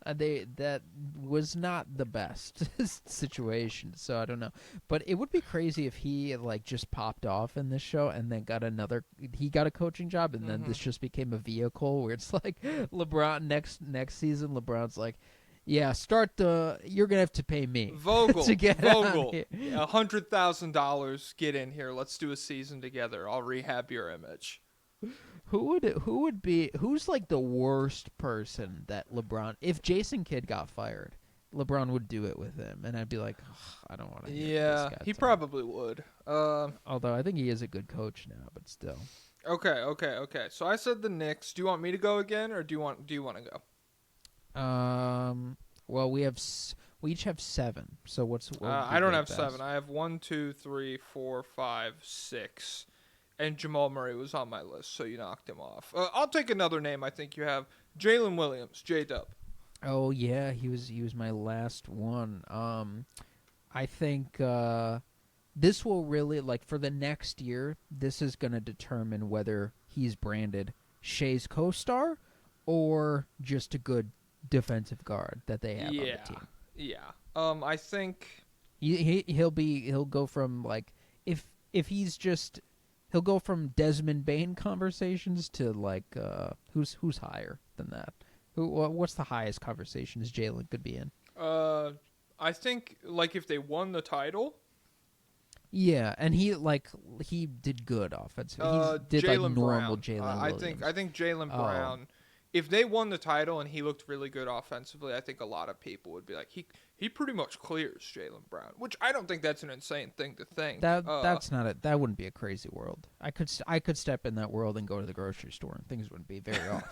that was not the best situation. So I don't know, but it would be crazy if he like just popped off in this show and then he got a coaching job, and then this just became a vehicle where it's like LeBron next season. LeBron's like, yeah, you're gonna have to pay me. Vogel, to get Vogel, $100,000. Get in here. Let's do a season together. I'll rehab your image. Who's like the worst person that LeBron? If Jason Kidd got fired, LeBron would do it with him, and I'd be like, I don't want to. Yeah, he probably would. Although I think he is a good coach now, but still. Okay. So I said the Knicks. Do you want me to go again, or do you want to go? Well, we each have 7. So what I don't have 7. I have 1, 2, 3, 4, 5, 6. And Jamal Murray was on my list, so you knocked him off. I'll take another name. I think you have Jalen Williams, JDUB. Oh yeah, he was my last one. I think this will really like for the next year. This is going to determine whether he's branded Shea's co-star or just a good defensive guard that they have on the team. Yeah. I think he'll go from like if he's just. He'll go from Desmond Bain conversations to like who's higher than that? What's the highest conversations Jalen could be in? I think like if they won the title. Yeah, and he did good offensively. He did like normal Jalen. I think Jalen Brown. If they won the title and he looked really good offensively, I think a lot of people would be like, he pretty much clears Jaylen Brown, which I don't think that's an insane thing to think. That's not it. That wouldn't be a crazy world. I could step in that world and go to the grocery store and things wouldn't be very off.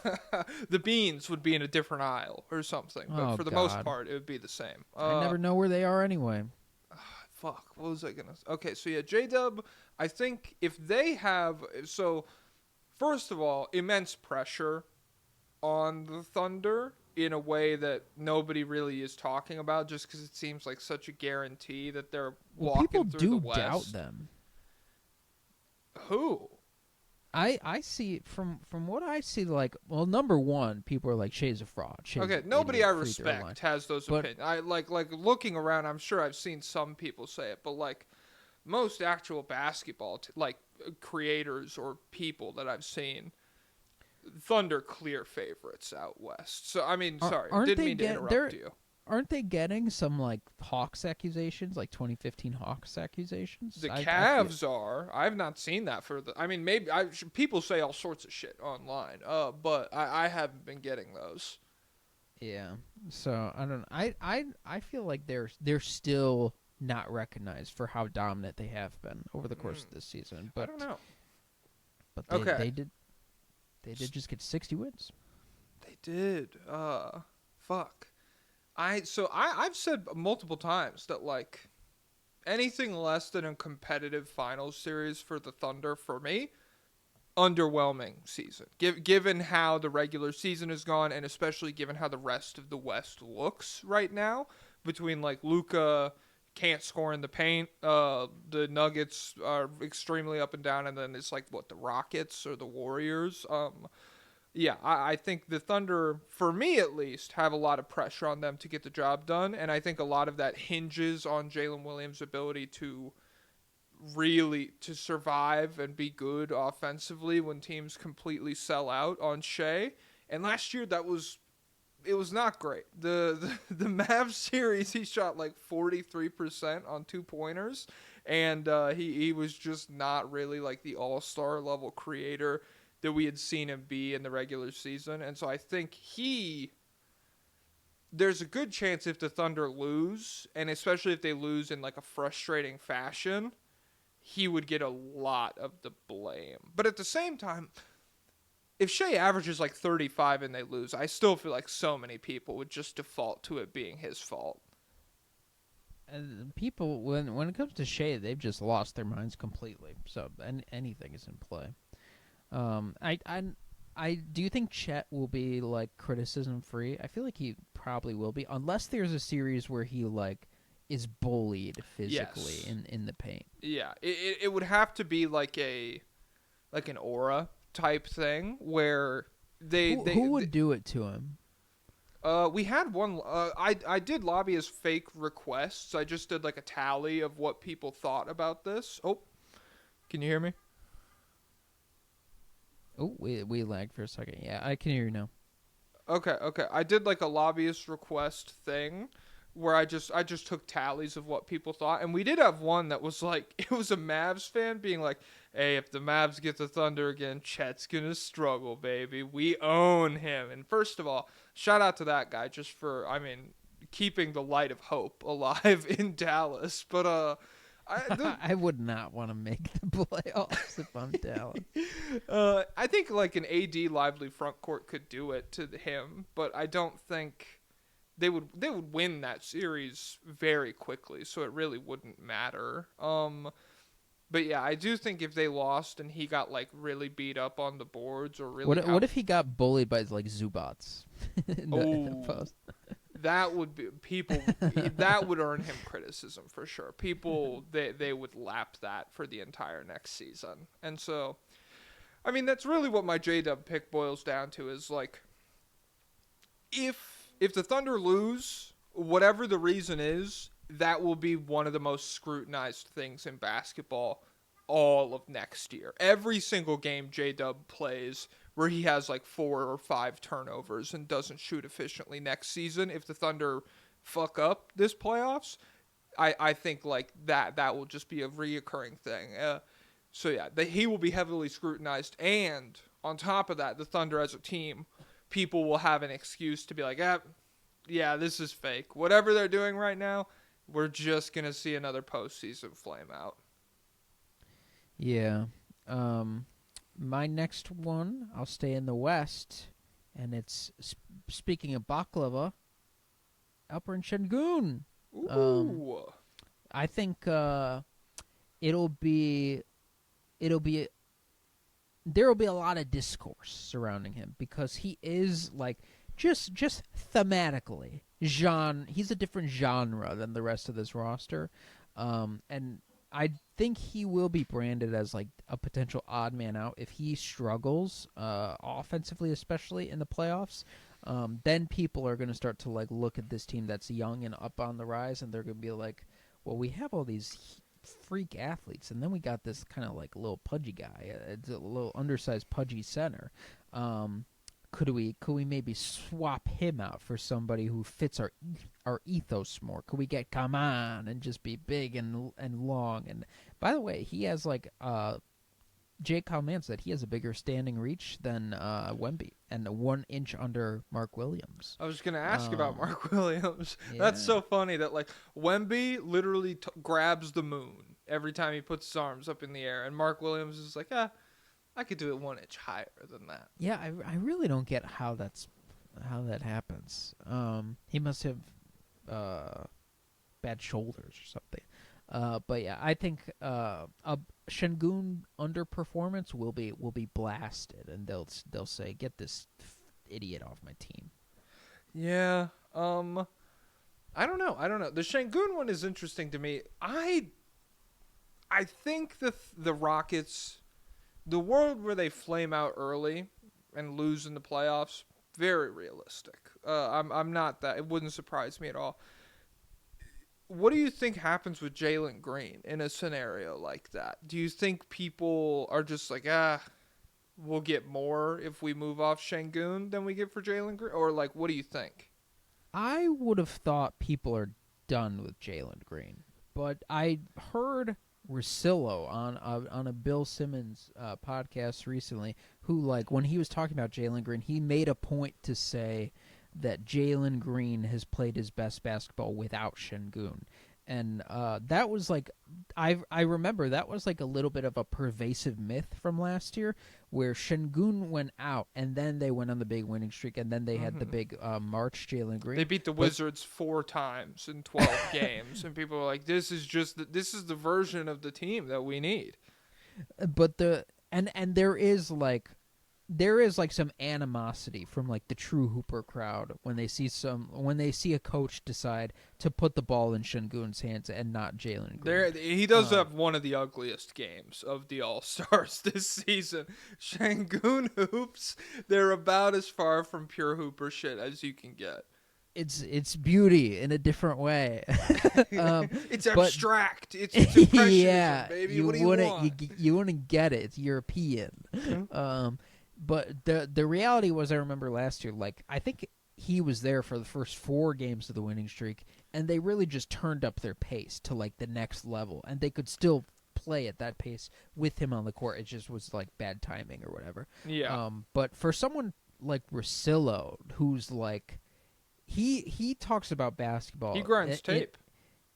The beans would be in a different aisle or something, but for the most part, it would be the same. I never know where they are anyway. Fuck, what was I gonna? Okay, so yeah, JDUB. I think if they have first of all, immense pressure on the Thunder in a way that nobody really is talking about, just because it seems like such a guarantee that they're walking through the West. People do doubt them. Who? I see from what I see, like, well, number one, people are like Shea's a fraud. Nobody I respect has those opinions. I like looking around. I'm sure I've seen some people say it, but like most actual basketball creators or people that I've seen. Thunder clear favorites out west. So I mean, sorry, didn't mean to interrupt you. Aren't they getting some like Hawks accusations, like 2015 Hawks accusations? The Cavs are. I've not seen that I mean, maybe people say all sorts of shit online. But I haven't been getting those. Yeah. So I don't. I feel like they're still not recognized for how dominant they have been over the course of this season. But I don't know. But they did. They did just get 60 wins. They did. Fuck. I've said multiple times that like anything less than a competitive finals series for the Thunder for me, underwhelming season. Given how the regular season has gone, and especially given how the rest of the West looks right now, between like Luka can't score in the paint. The Nuggets are extremely up and down, and then it's like the Rockets or the Warriors. Yeah, I think the Thunder, for me at least, have a lot of pressure on them to get the job done, and I think a lot of that hinges on Jalen Williams' ability to really survive and be good offensively when teams completely sell out on Shea. And last year it was not great. The Mavs series, he shot like 43% on 2-pointers, and he was just not really like the all-star level creator that we had seen him be in the regular season. And so I think there's a good chance if the Thunder lose, and especially if they lose in like a frustrating fashion, he would get a lot of the blame. But at the same time, if Shea averages like 35 and they lose, I still feel like so many people would just default to it being his fault. And people, when it comes to Shea, they've just lost their minds completely. So anything is in play. I do you think Chet will be like criticism free? I feel like he probably will be, unless there's a series where he like is bullied physically in the paint. Yeah, it would have to be like an aura type thing where who would do it to him? We had one. I did lobby as fake requests. I just did like a tally of what people thought about this. Oh, can you hear me? Oh, we lagged for a second. Yeah, I can hear you now. Okay. I did like a lobbyist request thing where I just took tallies of what people thought, and we did have one that was like, it was a Mavs fan being like, "Hey, if the Mavs get the Thunder again, Chet's gonna struggle, baby. We own him." And first of all, shout out to that guy just for, keeping the light of hope alive in Dallas. But I would not want to make the playoffs if I'm Dallas. I think like an AD lively front court could do it to him, but I don't think they would win that series very quickly, so it really wouldn't matter. But yeah, I do think if they lost and he got like really beat up on the boards or really what if he got bullied by like Zubats in the post? That would be that would earn him criticism for sure. People they would lap that for the entire next season. And so that's really what my JDUB pick boils down to, is like, if the Thunder lose, whatever the reason is, that will be one of the most scrutinized things in basketball all of next year. Every single game JDUB plays where he has like 4 or 5 turnovers and doesn't shoot efficiently next season, if the Thunder fuck up this playoffs, I think like that will just be a reoccurring thing. So yeah, he will be heavily scrutinized, and on top of that, the Thunder as a team, people will have an excuse to be like, yeah, this is fake. Whatever they're doing right now, we're just going to see another postseason flame out. Yeah. My next one, I'll stay in the West, and it's, speaking of baklava, Alperen Şengün. Ooh. I think there will be a lot of discourse surrounding him, because he is like just thematically he's a different genre than the rest of this roster, and I think he will be branded as like a potential odd man out if he struggles offensively, especially in the playoffs. Then people are going to start to like look at this team that's young and up on the rise, and they're going to be like, well, we have all these freak athletes, and then we got this kind of like little pudgy guy, a little undersized pudgy center. Could we maybe swap him out for somebody who fits our ethos more? Could we get Kaman and just be big and long? And by the way, he has like Jake Kalman said he has a bigger standing reach than Wemby, and 1 inch under Mark Williams. I was gonna ask about Mark Williams. Yeah. That's so funny that like Wemby literally grabs the moon every time he puts his arms up in the air, and Mark Williams is like, I could do it 1 inch higher than that. Yeah, I really don't get how that happens. He must have bad shoulders or something. But yeah, I think a Şengün underperformance will be blasted, and they'll say, get this idiot off my team. Yeah. I don't know. The Şengün one is interesting to me. I think the Rockets, the world where they flame out early and lose in the playoffs, very realistic. I'm not that. It wouldn't surprise me at all. What do you think happens with Jalen Green in a scenario like that? Do you think people are just like, we'll get more if we move off Şengün than we get for Jalen Green? Or like, what do you think? I would have thought people are done with Jalen Green, but I heard Russillo on a Bill Simmons podcast recently, who, like, when he was talking about Jalen Green, he made a point to say that Jalen Green has played his best basketball without Şengün. And that was like, I remember that was like a little bit of a pervasive myth from last year, where Sengun went out, and then they went on the big winning streak, and then they had the big March Jalen Green. They beat the Wizards 4 times in 12 games, and people are like, "This is the version of the team that we need." But and there is like some animosity from like the true Hooper crowd when they see a coach decide to put the ball in Sengun's hands and not Jalen Green. He does have one of the ugliest games of the All-Stars this season. Sengun hoops, they're about as far from pure Hooper shit as you can get. It's beauty in a different way. It's abstract. It's impressionism, yeah, baby. What do you want? You wouldn't get it. It's European. But the reality was, I remember last year, like, I think he was there for the first 4 games of the winning streak, and they really just turned up their pace to like the next level, and they could still play at that pace with him on the court. It just was like bad timing or whatever. Yeah. But for someone like Russillo, who's like, he talks about basketball. He grinds tape.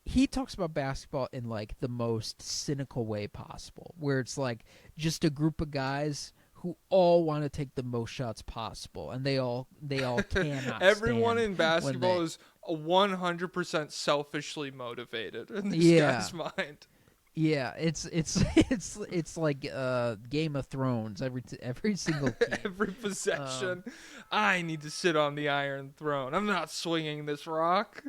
He talks about basketball in like the most cynical way possible, where it's like just a group of guys who all want to take the most shots possible, and they all cannot. Everyone stand in basketball is 100% selfishly motivated in this guy's mind. Yeah, it's like Game of Thrones. Every single game. Every possession, I need to sit on the Iron Throne. I'm not swinging this rock.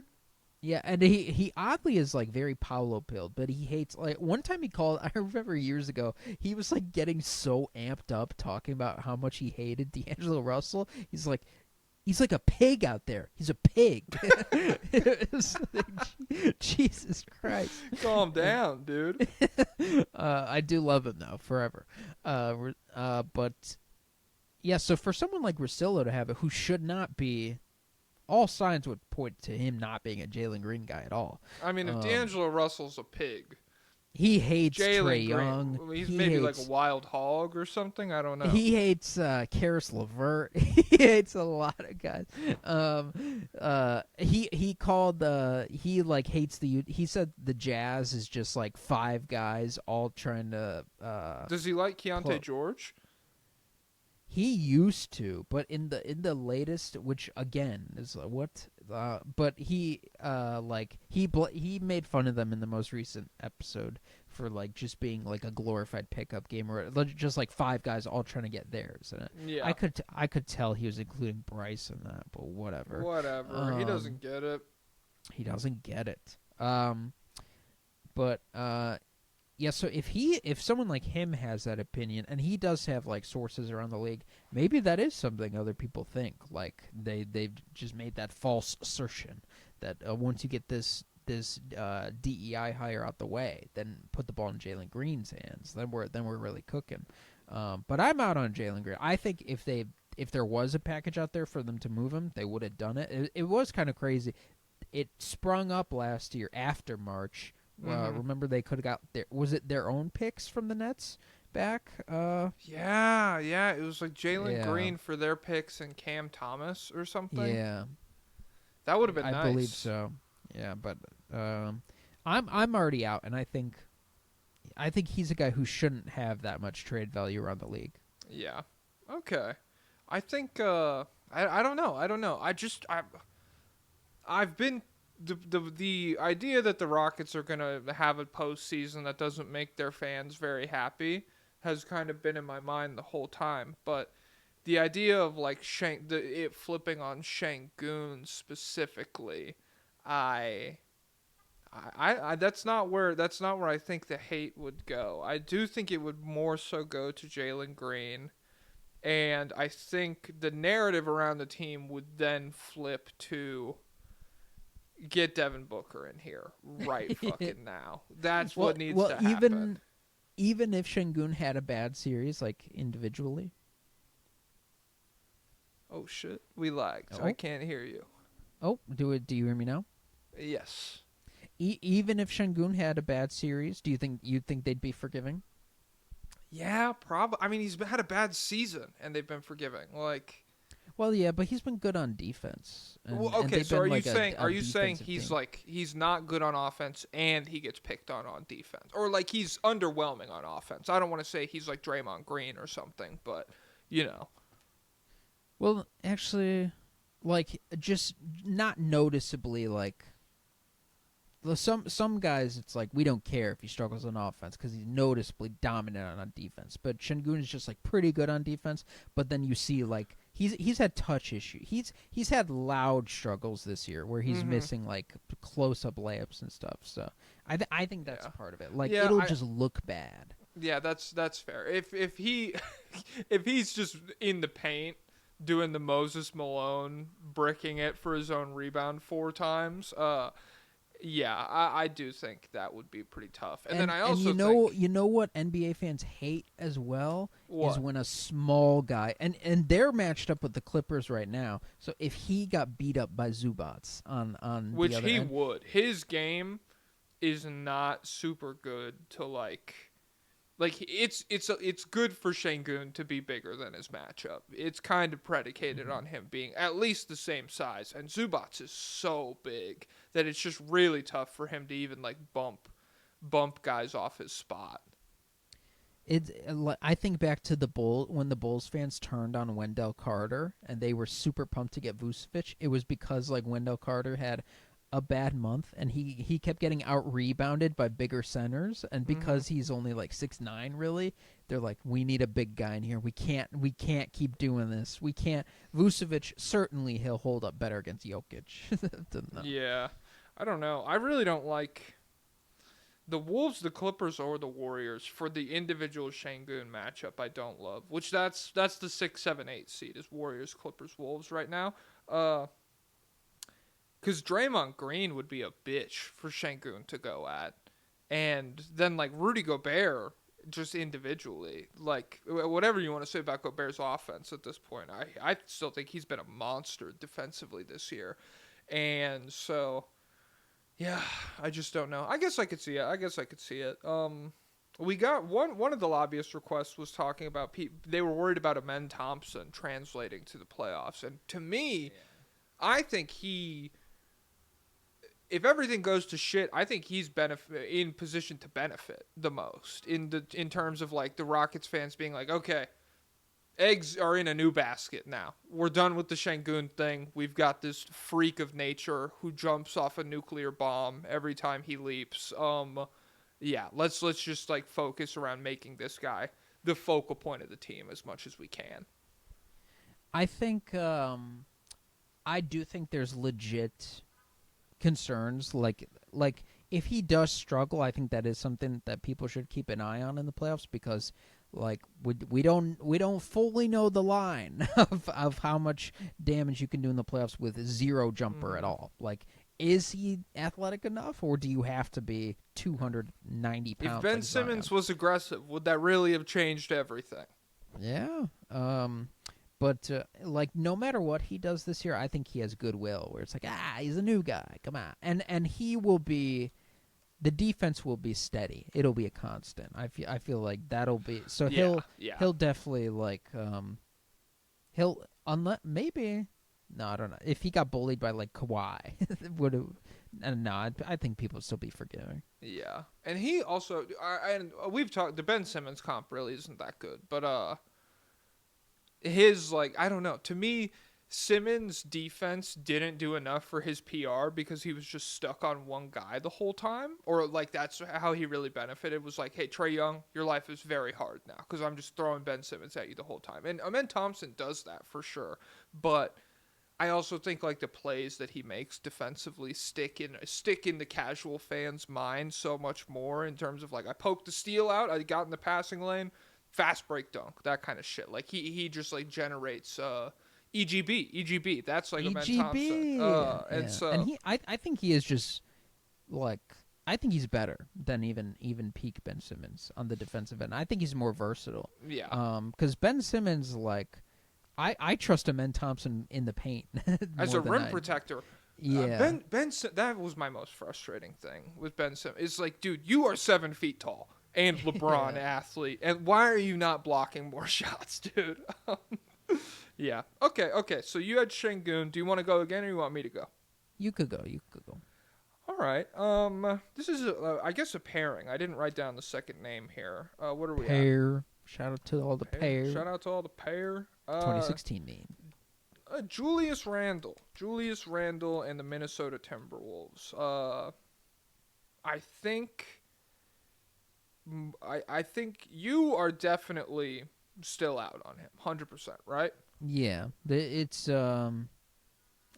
Yeah, and he oddly is like very Paolo pilled, but he hates, like, one time he called, I remember years ago, he was like getting so amped up talking about how much he hated D'Angelo Russell. He's like a pig out there. He's a pig. Like, Jesus Christ. Calm down, dude. I do love him though, forever. But yeah, so for someone like Russillo to have it, who should not be, all signs would point to him not being a Jalen Green guy at all. I mean, if D'Angelo Russell's a pig, he hates Jalen Trae Green, Young. He's he maybe hates, like a wild hog or something. I don't know. He hates Karis LeVert. He hates a lot of guys. He called he like hates he said the Jazz is just like 5 guys all trying to. Does he like Keontae George? He used to, but in the latest, which again is what, but he he made fun of them in the most recent episode for like just being like a glorified pickup game, or just like 5 guys all trying to get theirs. And yeah, I could tell he was including Bryce in that, but whatever. Whatever. He doesn't get it. He doesn't get it. But yeah, so if someone like him has that opinion, and he does have like sources around the league, maybe that is something other people think. Like they've just made that false assertion that once you get this DEI hire out the way, then put the ball in Jalen Green's hands. Then we're really cooking. But I'm out on Jalen Green. I think if there was a package out there for them to move him, they would have done it. It was kind of crazy. It sprung up last year after March. Remember they could have got their own picks from the Nets back? Yeah, it was like Jalen Green for their picks and Cam Thomas or something. Yeah, that would have been nice. I believe so. Yeah, but I'm already out, and I think he's a guy who shouldn't have that much trade value around the league. Yeah. Okay. I think I don't know. I've been. The idea that the Rockets are going to have a postseason that doesn't make their fans very happy has kind of been in my mind the whole time. But the idea of like it flipping on Sengun specifically, I that's not where I think the hate would go. I do think it would more so go to Jalen Green, and I think the narrative around the team would then flip to get Devin Booker in here right fucking now. That's what needs to happen. Even if Sengun had a bad series, like individually. Oh shit, we lagged. I can't hear you. Oh, do you hear me now? Yes. Even if Sengun had a bad series, do you think they'd be forgiving? Yeah, probably. I mean, he's had a bad season, and they've been forgiving. Like, Well, yeah, but he's been good on defense. And, Well, and okay, they've so been are you like saying a defensive he's team. like he's not good on offense and he gets picked on defense, or like he's underwhelming on offense? I don't want to say he's like Draymond Green or something, but you know, Well, actually, like just not noticeably like. Well, some guys, it's like we don't care if he struggles on offense because he's noticeably dominant on defense. But Sengun is just like pretty good on defense. But then you see like he's had touch issues. He's had loud struggles this year where he's missing like close up layups and stuff. So I think that's part of it. Like it'll just look bad. Yeah, that's fair. If he if he's just in the paint doing the Moses Malone bricking it for his own rebound 4 times, yeah, I do think that would be pretty tough. And then I also think, you know what NBA fans hate as well what? is when a small guy and they're matched up with the Clippers right now. So if he got beat up by Zubats on Which the other he end, would. His game is not super good to like it's good for Sengun to be bigger than his matchup. It's kind of predicated on him being at least the same size, and Zubats is so big that it's just really tough for him to even like bump guys off his spot. I think back to when the Bulls fans turned on Wendell Carter and they were super pumped to get Vucevic. It was because like Wendell Carter had a bad month and he kept getting out rebounded by bigger centers, and because he's only like 6'9", really, they're like, we need a big guy in here. We can't keep doing this. We can't. Vucevic, certainly he'll hold up better against Jokic. Yeah, I don't know. I really don't like the Wolves, the Clippers, or the Warriors for the individual Sengun matchup. I don't love, which that's the 6, 7, 8 seed is Warriors, Clippers, Wolves right now. Because Draymond Green would be a bitch for Sengun to go at. And then, like, Rudy Gobert, just individually, like, whatever you want to say about Gobert's offense at this point, I still think he's been a monster defensively this year. And so, yeah, I just don't know. I guess I could see it. We got one of the lobbyist requests was talking about they were worried about Amen Thompson translating to the playoffs. And to me, I think if everything goes to shit, I think he's in position to benefit the most in terms of like the Rockets fans being like, okay, eggs are in a new basket now. We're done with the Sengun thing. We've got this freak of nature who jumps off a nuclear bomb every time he leaps. Yeah, let's just like focus around making this guy the focal point of the team as much as we can. I think I do think there's legit concerns like if he does struggle, I think that is something that people should keep an eye on in the playoffs, because like we don't fully know the line of how much damage you can do in the playoffs with zero jumper at all. Like, is he athletic enough, or do you have to be 290 pounds? If Ben like Simmons Zion? was aggressive, would that really have changed everything? Yeah. But like no matter what he does this year, I think he has goodwill. Where it's like, he's a new guy. Come on, and he will be. The defense will be steady. It'll be a constant. I feel like that'll be so. He'll definitely like he'll unless maybe. No, I don't know. If he got bullied by like Kawhi, would have. No, I think people would still be forgiving. Yeah, and he also. And we've talked. The Ben Simmons comp really isn't that good, but his like I don't know. To me, Simmons' defense didn't do enough for his PR because he was just stuck on one guy the whole time, or like that's how he really benefited. Was like, hey, Trae Young, your life is very hard now because I'm just throwing Ben Simmons at you the whole time. And Amen Thompson does that for sure, but I also think like the plays that he makes defensively stick in the casual fan's mind so much more in terms of like I poked the steal out, I got in the passing lane, fast break dunk, that kind of shit. Like he just like generates EGB. That's like Amen Thompson. And so and I think he is just like I think he's better than even peak Ben Simmons on the defensive end. I think he's more versatile. Yeah. Because Ben Simmons like. I trust Amen Thompson in the paint as a rim protector. Yeah, that was my most frustrating thing with Ben Simmons. It's like, dude, you are 7 feet tall and LeBron athlete, and why are you not blocking more shots, dude? Yeah. Okay. So you had Sengun. Do you want to go again, or you want me to go? You could go. All right. This is I guess a pairing. I didn't write down the second name here. What are we at? Pair. Shout out to all the pair. Shout out to all the pair. 2016 name. Julius Randle and the Minnesota Timberwolves. I think you are definitely still out on him, 100%, right? Yeah, it's I'm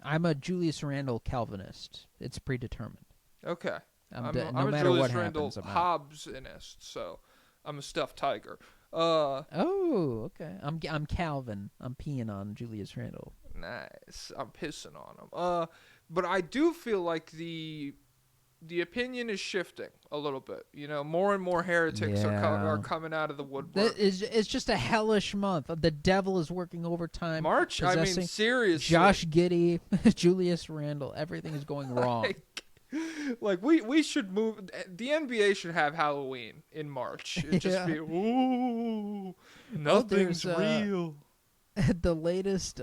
a Julius Randle Calvinist. It's predetermined. Okay. No I'm matter a what Julius Randle happens, I'm out. Hobbsinist, so I'm a stuffed tiger. Oh, okay. I'm Calvin. I'm peeing on Julius Randle. Nice. I'm pissing on him. But I do feel like the opinion is shifting a little bit. You know, more and more heretics are coming out of the woodwork. It's just a hellish month. The devil is working overtime. March, I mean, seriously. Josh Giddey, Julius Randle, everything is going wrong. Like we should move. The NBA should have Halloween in March. It'd just be, ooh, nothing's real. The latest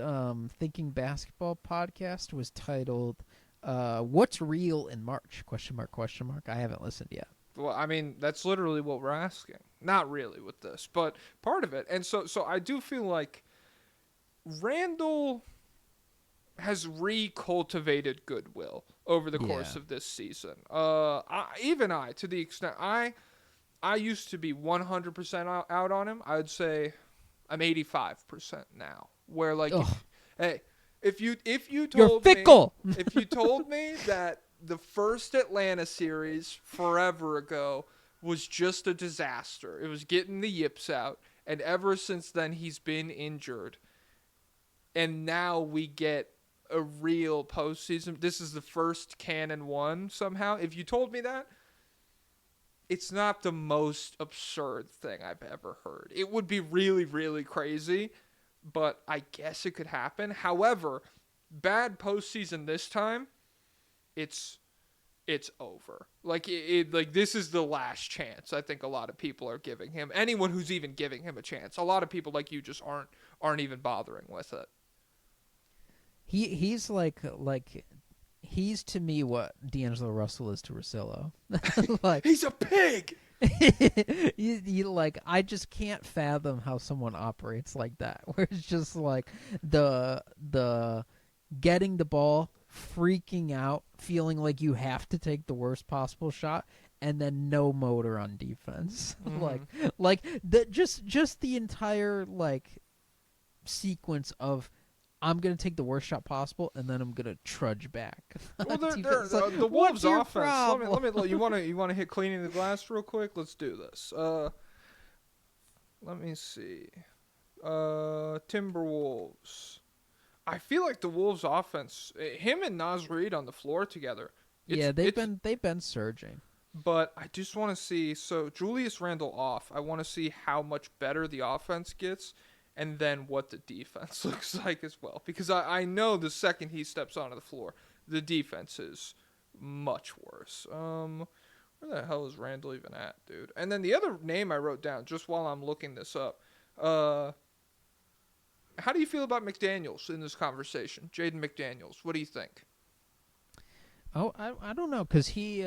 Thinking Basketball podcast was titled "What's Real in March?" ? I haven't listened yet. Well, I mean, that's literally what we're asking. Not really with this, but part of it. And so I do feel like Randall has recultivated goodwill over the course of this season. To the extent I used to be 100% out on him. I would say I'm 85% now. Where like, if you told You're fickle. if you told me that the first Atlanta series forever ago was just a disaster, it was getting the yips out, and ever since then he's been injured, and now we get a real postseason. This is the first canon one somehow. If you told me that, it's not the most absurd thing I've ever heard. It would be really, really crazy, but I guess it could happen. However, bad postseason this time, it's over. Like like this is the last chance. I think a lot of people are giving him. Anyone who's even giving him a chance. A lot of people like you just aren't even bothering with it. He's like he's to me what D'Angelo Russell is to Russillo. Like he's a pig. you like I just can't fathom how someone operates like that. Where it's just like the getting the ball, freaking out, feeling like you have to take the worst possible shot, and then no motor on defense. Mm-hmm. like the just the entire like sequence of I'm going to take the worst shot possible, and then I'm going to trudge back. Well, the Wolves' offense. Let me. You want to hit cleaning the glass real quick? Let's do this. Let me see. Timberwolves. I feel like the Wolves' offense. Him and Naz Reid on the floor together. They've been surging. But I just want to see. So Julius Randle off. I want to see how much better the offense gets. And then what the defense looks like as well. Because I know the second he steps onto the floor, the defense is much worse. Where the hell is Randall even at, dude? And then the other name I wrote down, just while I'm looking this up, how do you feel about McDaniels in this conversation? Jaden McDaniels, what do you think? Oh, I don't know, because he...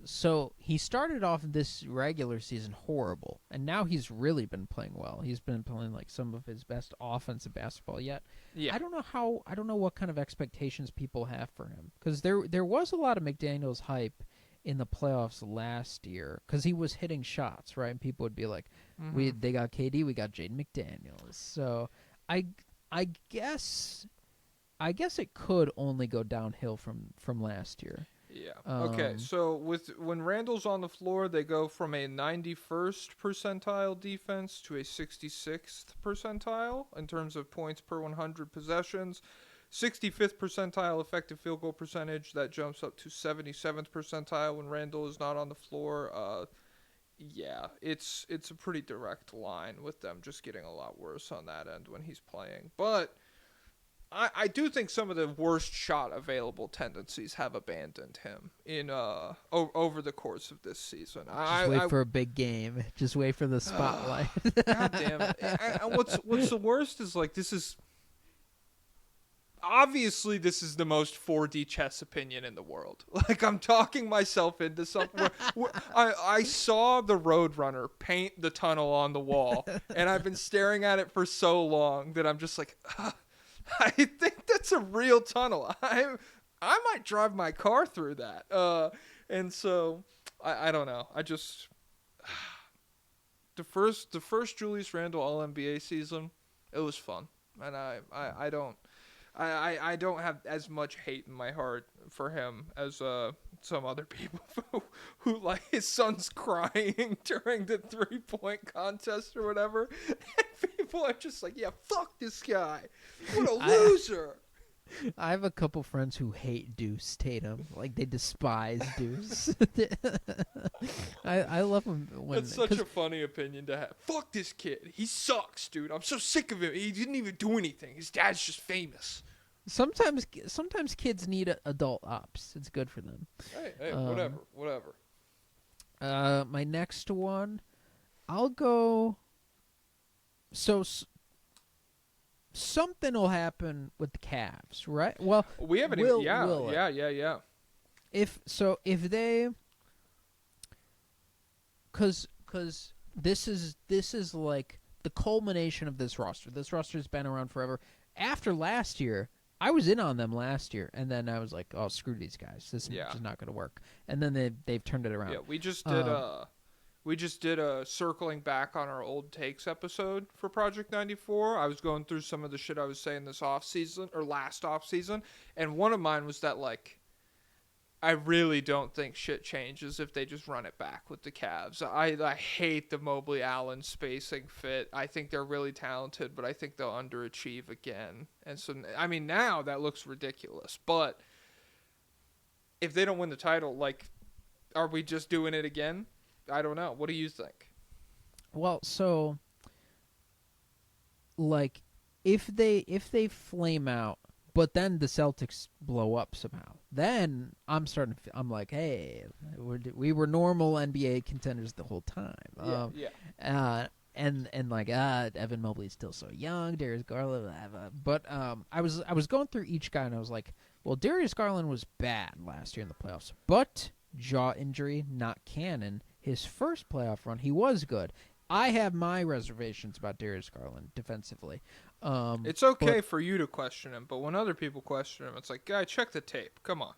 So he started off this regular season horrible, and now he's really been playing well. He's been playing like some of his best offensive basketball yet. Yeah. I don't know what kind of expectations people have for him, because there was a lot of McDaniels hype in the playoffs last year because he was hitting shots, right? And people would be like, they got KD, we got Jaden McDaniels. So I guess it could only go downhill from last year. Yeah. Okay. So when Randall's on the floor, they go from a 91st percentile defense to a 66th percentile in terms of points per 100 possessions. 65th percentile effective field goal percentage. That jumps up to 77th percentile when Randall is not on the floor. Yeah, it's a pretty direct line with them just getting a lot worse on that end when he's playing. But I do think some of the worst shot available tendencies have abandoned him in over the course of this season. Just wait for a big game. Just wait for the spotlight. God damn it! And what's the worst is like this is obviously this is the most 4D chess opinion in the world. Like I'm talking myself into something. I saw the Roadrunner paint the tunnel on the wall, and I've been staring at it for so long that I'm just like. I think that's a real tunnel. I might drive my car through that. And so I don't know. I just the first Julius Randle All NBA season, it was fun, and I don't have as much hate in my heart for him as some other people who like his son's crying during the 3-point contest or whatever. And people are just like, yeah, fuck this guy. What a loser. I have a couple friends who hate Deuce Tatum. Like, they despise Deuce. I love him. That's such a funny opinion to have. Fuck this kid. He sucks, dude. I'm so sick of him. He didn't even do anything. His dad's just famous. Sometimes kids need adult ops. It's good for them. Hey, whatever. My next one, I'll go. So something will happen with the Cavs, right? Well, we haven't even. Yeah. If they, because this is like the culmination of this roster. This roster's been around forever. After last year, I was in on them last year, and then I was like, "Oh, screw these guys! This is just not going to work." And then they've turned it around. Yeah, we just did a circling back on our old takes episode for Project 94. I was going through some of the shit I was saying this off season or last off season, and one of mine was that like I really don't think shit changes if they just run it back with the Cavs. I hate the Mobley Allen spacing fit. I think they're really talented, but I think they'll underachieve again. And so, I mean, now that looks ridiculous. But if they don't win the title, like, are we just doing it again? I don't know. What do you think? Well, so, like, if they flame out, but then the Celtics blow up somehow, then I'm like, hey, we were normal NBA contenders the whole time. And like, Evan Mobley's still so young, Darius Garland, but I was going through each guy, and I was like, well, Darius Garland was bad last year in the playoffs, but jaw injury, not canon. His first playoff run, he was good. I have my reservations about Darius Garland defensively. It's okay for you to question him, but when other people question him, it's like, guy, check the tape. Come on.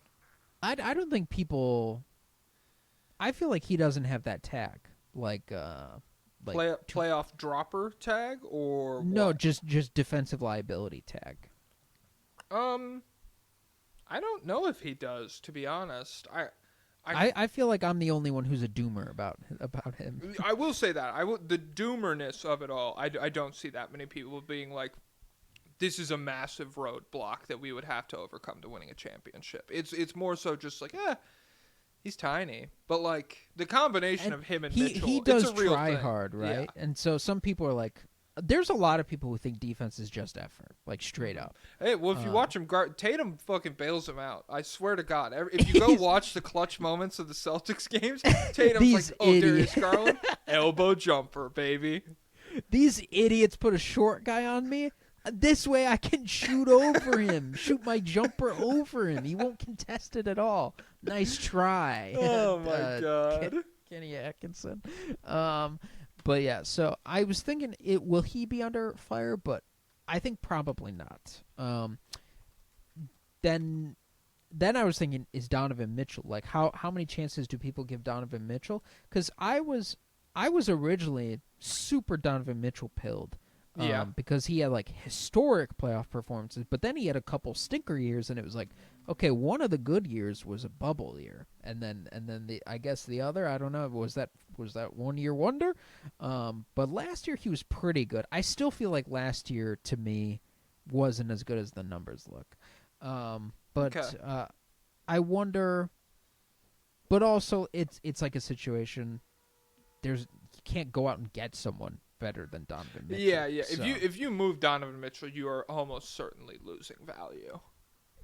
I don't think people. I feel like he doesn't have that tag, playoff dropper tag, or no, what? just defensive liability tag. I don't know if he does, to be honest. I feel like I'm the only one who's a doomer about him. I will say that. The doomerness of it all, I don't see that many people being like, this is a massive roadblock that we would have to overcome to winning a championship. It's more so just like, he's tiny. But like the combination of him and Mitchell, he does it's a real try thing. hard, right? Yeah. And so some people are like, there's a lot of people who think defense is just effort, like straight up. Hey, well, if you watch him guard, Tatum fucking bails him out. I swear to God. If you go watch the clutch moments of the Celtics games, Tatum's like, Darius Garland, elbow jumper, baby. These idiots put a short guy on me. This way I can shoot over him, shoot my jumper over him. He won't contest it at all. Nice try. Oh, my God. Kenny Atkinson. But yeah, so I was thinking, will he be under fire? But I think probably not. Then I was thinking, is Donovan Mitchell, like how many chances do people give Donovan Mitchell? Because I was originally super Donovan Mitchell pilled. Because he had like historic playoff performances, but then he had a couple stinker years, and it was like, okay, one of the good years was a bubble year, and then I guess the other, I don't know, was that 1 year wonder? But last year he was pretty good. I still feel like last year to me wasn't as good as the numbers look. I wonder. But also, it's like a situation. You can't go out and get someone better than Donovan Mitchell. Yeah. So, If you move Donovan Mitchell, you are almost certainly losing value.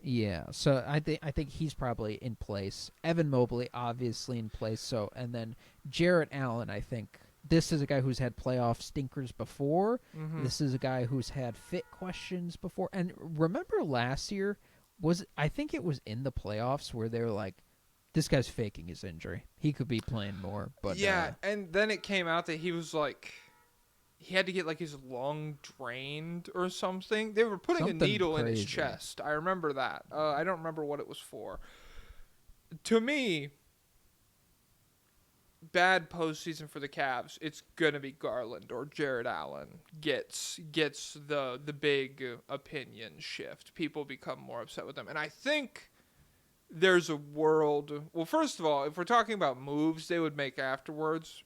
yeah. So I think he's probably in place. Evan Mobley obviously in place. So and then Jarrett Allen, I think this is a guy who's had playoff stinkers before. Mm-hmm. This is a guy who's had fit questions before. And remember last year I think it was in the playoffs where they were like, this guy's faking his injury. He could be playing more, but yeah, and then it came out that he was like, he had to get like his lung drained or something. They were putting a needle in his chest. I remember that. I don't remember what it was for. To me, bad postseason for the Cavs. It's gonna be Garland or Jarrett Allen gets the big opinion shift. People become more upset with them, and I think there's a world. Well, first of all, if we're talking about moves they would make afterwards,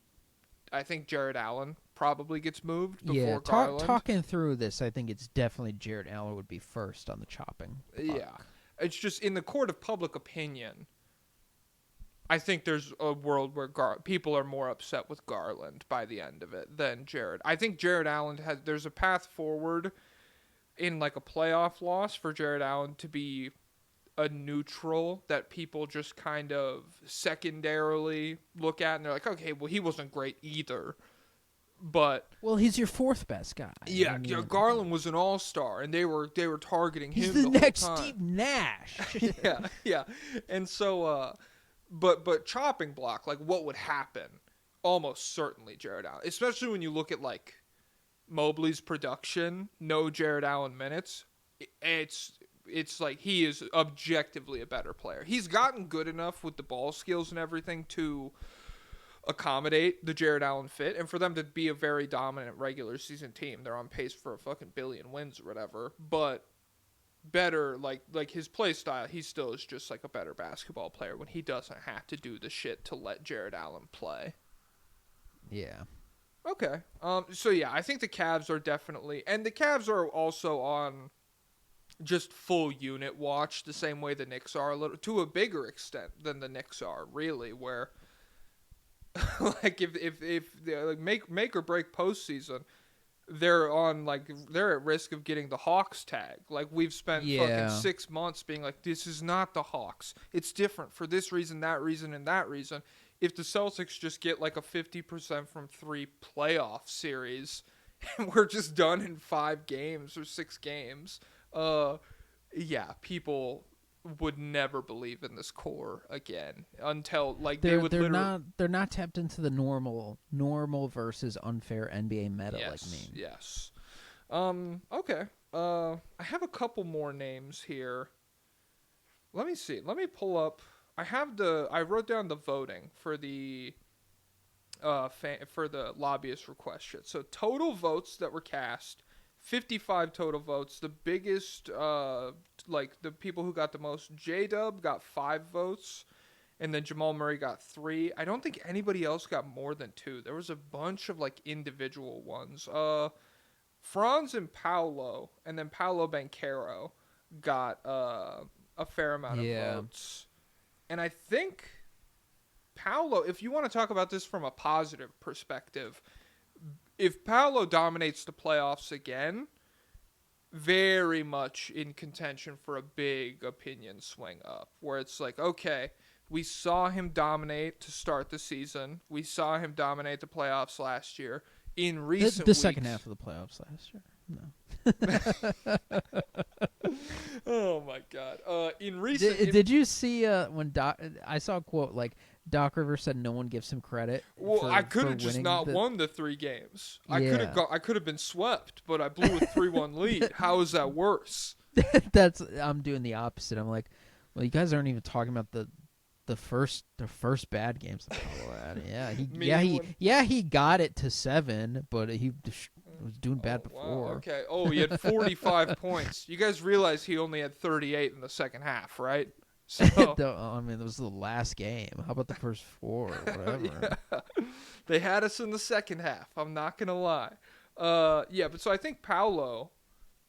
I think Jarrett Allen probably gets moved before Garland. Talking through this, I think it's definitely Jarrett Allen would be first on the chopping block. Yeah, it's just in the court of public opinion. I think there's a world where people are more upset with Garland by the end of it than Jarrett. I think Jarrett Allen there's a path forward in like a playoff loss for Jarrett Allen to be a neutral that people just kind of secondarily look at and they're like, okay, well, he wasn't great either. But well, he's your fourth best guy. Yeah, I mean, Garland was an all-star, and they were targeting him. He's the whole next time. Steve Nash. yeah, and so, but chopping block, like what would happen? Almost certainly Jarrett Allen, especially when you look at like Mobley's production, no Jarrett Allen minutes. It's like he is objectively a better player. He's gotten good enough with the ball skills and everything to accommodate the Jarrett Allen fit, and for them to be a very dominant regular season team. They're on pace for a fucking billion wins or whatever, but better, like his play style, he still is just like a better basketball player when he doesn't have to do the shit to let Jarrett Allen play. Yeah. Okay. So yeah, I think the Cavs are definitely, and the Cavs are also on just full unit watch the same way the Knicks are, a little to a bigger extent than the Knicks are, really, where like if they like make or break postseason, they're at risk of getting the Hawks tag. Like we've spent fucking 6 months being like, this is not the Hawks. It's different for this reason, that reason, and that reason. If the Celtics just get like a 50% from 3 playoff series and we're just done in 5 games or 6 games, yeah, people would never believe in this core again until like they're not tapped into the normal versus unfair NBA meta like me. Yes. Okay. I have a couple more names here. Let me see. Let me pull up. I wrote down the voting for the for the lobbyist request shit. So total votes that were cast, 55 total votes. The biggest, like the people who got the most, JDUB got 5 votes, and then Jamal Murray got 3. I don't think anybody else got more than 2. There was a bunch of like individual ones. Franz and Pablo, and then Paolo Banchero got a fair amount of votes. And I think Paolo, if you want to talk about this from a positive perspective, if Paolo dominates the playoffs again, very much in contention for a big opinion swing up, where it's like, okay, we saw him dominate to start the season. We saw him dominate the playoffs last year. In recent the weeks, second half of the playoffs last year. No. Oh my God! In recent, did you see when I saw a quote like Doc Rivers said no one gives him credit. Well, I could have just not won the 3 games. Yeah. I could have been swept, but I blew a 3-1 lead. How is that worse? I'm doing the opposite. I'm like, well, you guys aren't even talking about the first bad games that Paolo had. He got it to 7, but he was doing bad before. Wow, okay. Oh, he had 45 points. You guys realize he only had 38 in the second half, right? So I mean, it was the last game. How about the first 4 or whatever? Yeah. They had us in the second half. I'm not going to lie. But so I think Paolo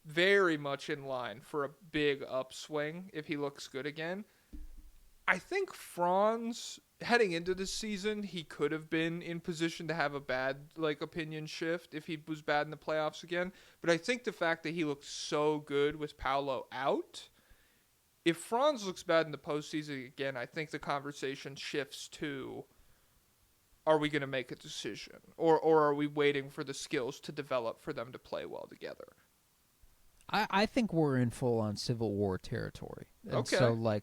very much in line for a big upswing if he looks good again. I think Franz, heading into this season, he could have been in position to have a bad opinion shift if he was bad in the playoffs again. But I think the fact that he looked so good with Paolo out, if Franz looks bad in the postseason again, I think the conversation shifts to, are we going to make a decision? Or are we waiting for the skills to develop for them to play well together? I think we're in full-on Civil War territory. And Okay. So,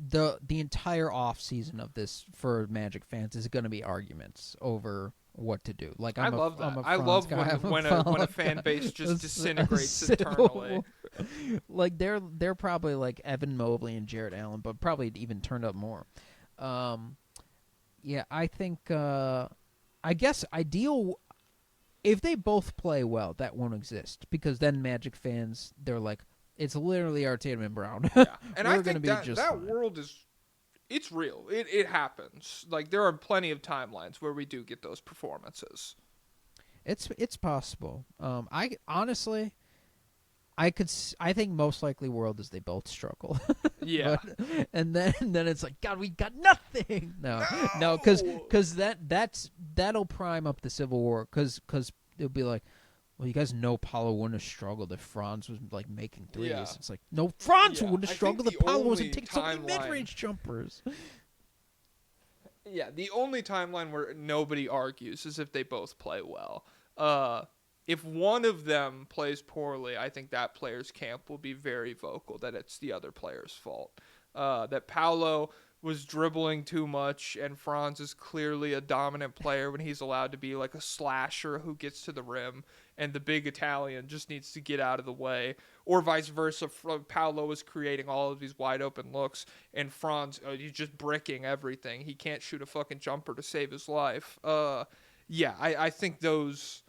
the entire off season of this for Magic fans is going to be arguments over what to do. Like, I love that. I love when a fan base just disintegrates internally. Like they're probably like Evan Mobley and Jarrett Allen, but probably even turned up more. Yeah, I think I guess ideal if they both play well, that won't exist because then Magic fans they're like, it's literally our Tatum and Brown. Yeah, and I We're gonna think be that just that fine. world it's real. It happens. Like there are plenty of timelines where we do get those performances. It's possible. I honestly, I think most likely world is they both struggle. Yeah. And then it's like, God, we got nothing. No, because that'll prime up the Civil War. Because it'll be like, well, you guys know Paolo wouldn't have struggled if Franz was like making threes. Yeah. It's like, no, Franz Yeah, wouldn't have I struggled think if the Paolo wasn't only taking so many timeline- mid-range jumpers. Yeah, the only timeline where nobody argues is if they both play well. If one of them plays poorly, I think that player's camp will be very vocal that it's the other player's fault. That Paolo was dribbling too much, and Franz is clearly a dominant player when he's allowed to be like a slasher who gets to the rim, and the big Italian just needs to get out of the way. Or vice versa, Paolo was creating all of these wide open looks, and Franz, he's just bricking everything. He can't shoot a fucking jumper to save his life. Yeah, I think those...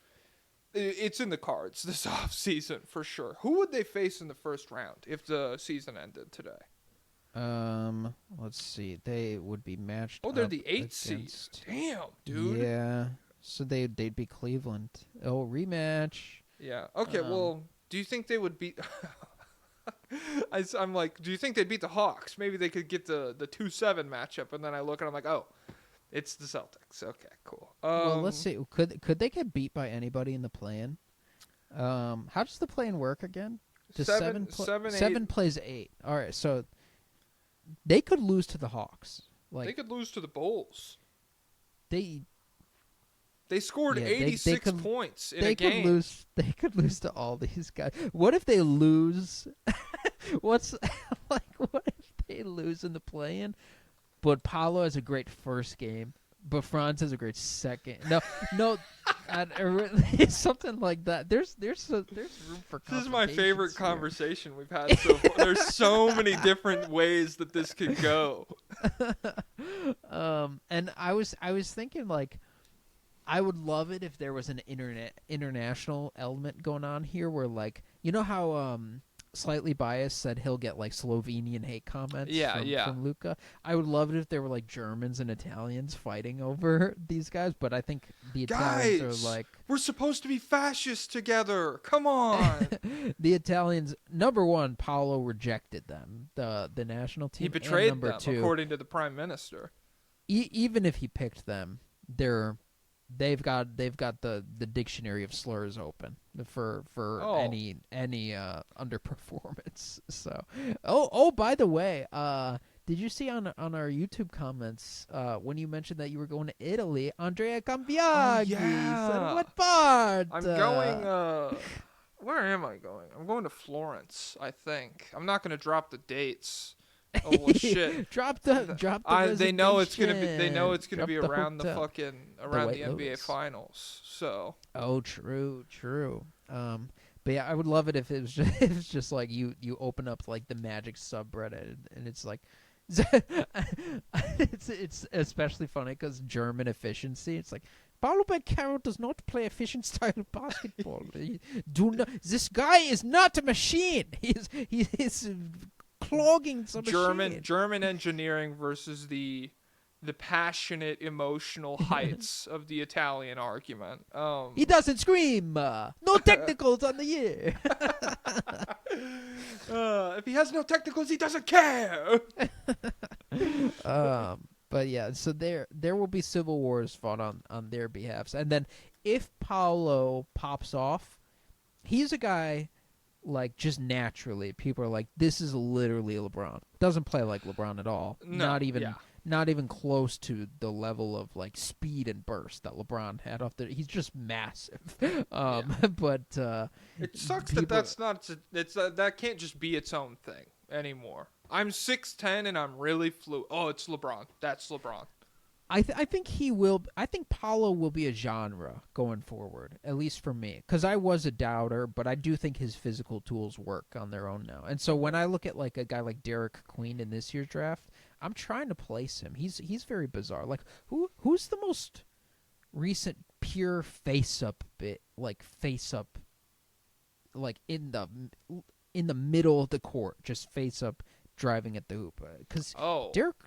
It's in the cards this offseason for sure. Who would they face in the first round if the season ended today? Let's see. They would be matched. Oh, they're up the 8th seed. against- Damn, dude. Yeah. So they'd be Cleveland. Oh, rematch. Yeah. Okay. Well, do you think they would beat? I'm like, do you think they'd beat the Hawks? Maybe they could get the 2-7 matchup, and then I look and I'm like, oh, it's the Celtics. Okay, cool. Well, let's see. Could they get beat by anybody in the play-in? How does the play-in work again? Does seven, seven plays 8. All right, so they could lose to the Hawks. Like they could lose to the Bulls. they scored Yeah, 86 points in a game. They could lose to all these guys. What if they lose? What if they lose in the play-in? But Paolo has a great first game, but Franz has a great second. No, it's something like that. There's room for. This is my favorite complications here. conversation we've had so far. There's so many different ways that this could go. And I was thinking like, I would love it if there was an international element going on here, where like, you know how Slightly Biased said he'll get like Slovenian hate comments from Luka. I would love it if there were like Germans and Italians fighting over these guys, but I think the Italians are like, we're supposed to be fascists together. Come on. the Italians, number one, Paolo rejected them, the national team. He betrayed and number them, two, according to the prime minister. even if he picked them, they've got the dictionary of slurs open for any underperformance. So, by the way, did you see on our YouTube comments when you mentioned that you were going to Italy, Andrea Cambiaghi said, what part? I'm going. Where am I going? I'm going to Florence, I think. I'm not going to drop the dates. Oh well, shit! Drop the they know it's gonna be. They know it's gonna Drop be the around the hotel. fucking around the White NBA Lotus. Finals. So Oh, true. But yeah, I would love it if it was just, it was just like you open up like the Magic subreddit and it's like, it's especially funny because German efficiency. It's like, Paolo Beccaro does not play efficient style of basketball. This guy is not a machine. He's clogging some machine. German engineering versus the passionate emotional heights of the Italian argument. He doesn't scream. No technicals on the year. If he has no technicals. He doesn't care. But yeah, so there will be civil wars fought on their behalfs. And then if Paolo pops off, he's a guy, like, just naturally, people are like, this is literally LeBron. Doesn't play like LeBron at all. No, Not even close to the level of, like, speed and burst that LeBron had off there. He's just massive. But it sucks people, that's not. That can't just be its own thing anymore. I'm 6'10" and I'm really fluid. Oh, it's LeBron. That's LeBron. I think he will. I think Paolo will be a genre going forward, at least for me, because I was a doubter, but I do think his physical tools work on their own now. And so when I look at, like, a guy like Derek Queen in this year's draft, I'm trying to place him. He's very bizarre. Like, who's the most recent pure face up, like in the middle of the court, just face up, driving at the hoop, because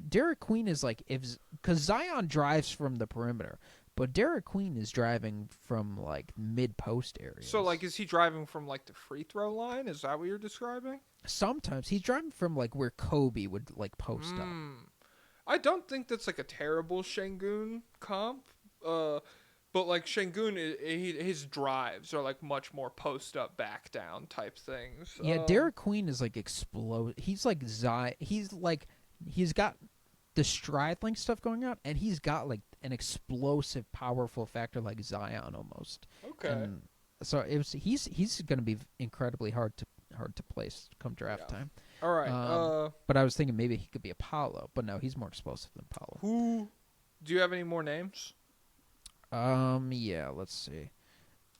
Derek Queen is like, because Zion drives from the perimeter, but Derek Queen is driving from, like, mid post areas. So, like, is he driving from, like, the free throw line? Is that what you're describing? Sometimes he's driving from, like, where Kobe would, like, post up. I don't think that's, like, a terrible Sengun comp. But, like, Sengun, his drives are, like, much more post-up, back-down type things. Yeah, Derek Queen is, like, He's like he's got the stride length stuff going on, and he's got, like, an explosive, powerful factor like Zion almost. Okay. And so he's going to be incredibly hard to place come draft time. All right. But I was thinking maybe he could be a Paolo, but no, he's more explosive than Paolo. Do you have any more names? Yeah, let's see.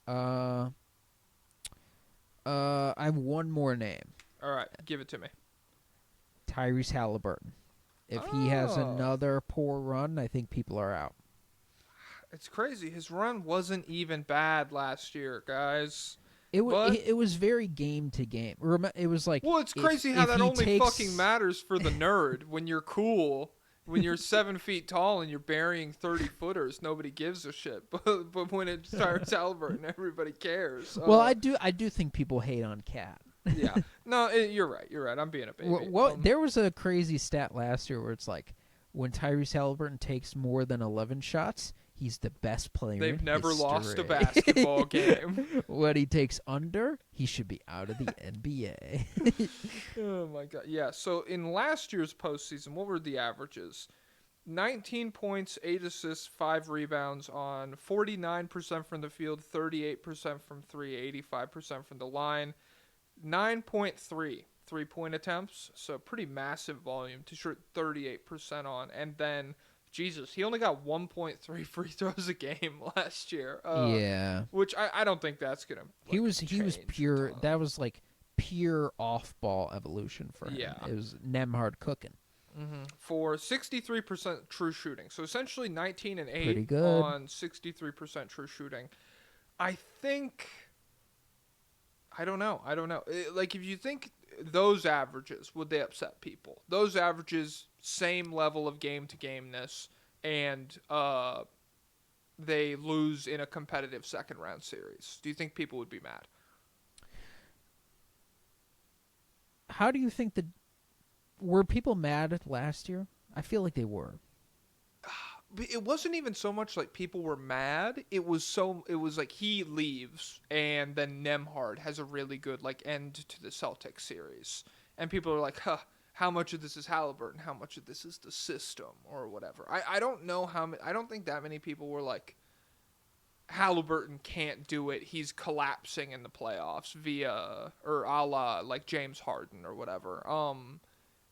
I have one more name. All right, give it to me. Tyrese Halliburton. If he has another poor run, I think people are out. It's crazy. His run wasn't even bad last year, guys. It was very game to game. It was like, well, it's crazy how that only fucking matters for the nerd when you're cool. When you're 7 feet tall and you're burying 30-footers, nobody gives a shit. But when it starts Halliburton, everybody cares. Well, I do think people hate on Cat. Yeah. No, you're right. You're right. I'm being a baby. Well, there was a crazy stat last year where it's like, when Tyrese Halliburton takes more than 11 shots, he's the best player. They've in never history. lost a basketball game. When he takes under, he should be out of the NBA. Oh my god. Yeah, so in last year's postseason, what were the averages? 19 points, 8 assists, 5 rebounds on 49% from the field, 38% from 3, 85% from the line, 9.3 three-point attempts, so pretty massive volume to shoot 38% on, and then Jesus, he only got 1.3 free throws a game last year. Yeah, which I don't think that's gonna. He was pure. That was like pure off-ball evolution for him. Yeah, it was Nemhard cooking. Mm-hmm. For 63% true shooting, so essentially 19 and 8 pretty good on 63% true shooting. I think. I don't know. Like, if you think those averages, would they upset people? Those averages, same level of game-to-gameness, and they lose in a competitive second-round series. Do you think people would be mad? How do you think were people mad last year? I feel like they were. It wasn't even so much like people were mad. It was like he leaves, and then Nemhard has a really good like end to the Celtics series, and people are like, "Huh, how much of this is Halliburton? How much of this is the system, or whatever?" I don't know how many. I don't think that many people were like, "Halliburton can't do it. He's collapsing in the playoffs via or a la like James Harden or whatever."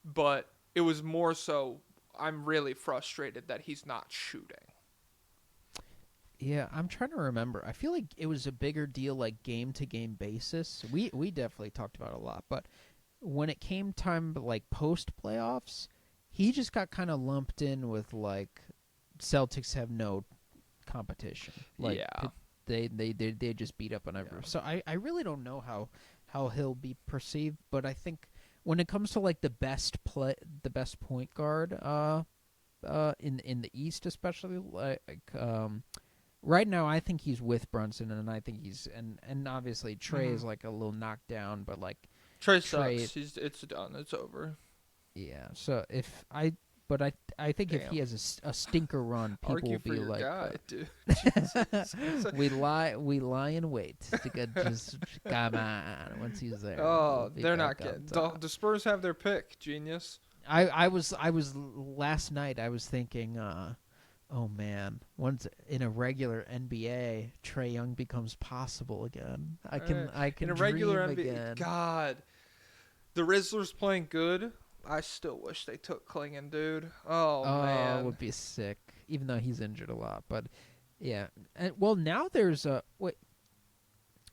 But it was more so. I'm really frustrated that he's not shooting. Yeah, I'm trying to remember. I feel like it was a bigger deal, like game-to-game basis. We definitely talked about it a lot, but when it came time, like post-playoffs, he just got kind of lumped in with like Celtics have no competition. Like, yeah, they just beat up on everyone. Yeah. So I really don't know how he'll be perceived, but I think. When it comes to like the best point guard, in the East especially, right now I think he's with Brunson, and I think and obviously Trey is like a little knocked down, but like Trey trade. sucks. It's done. It's over. Yeah. So I think if Damn. he has a stinker run, people Argue will for be your like, guy, dude. we lie in wait to get just come on once he's there. Oh, we'll be they're back not on getting. top. The Spurs have their pick. Genius. I was last night. I was thinking, oh man, once in a regular NBA, Trae Young becomes possible again. I can In a regular dream NBA, again. God, the Rizzlers playing good. I still wish they took Klingon, dude. Oh man, it would be sick. Even though he's injured a lot, but yeah. And well, now there's a wait.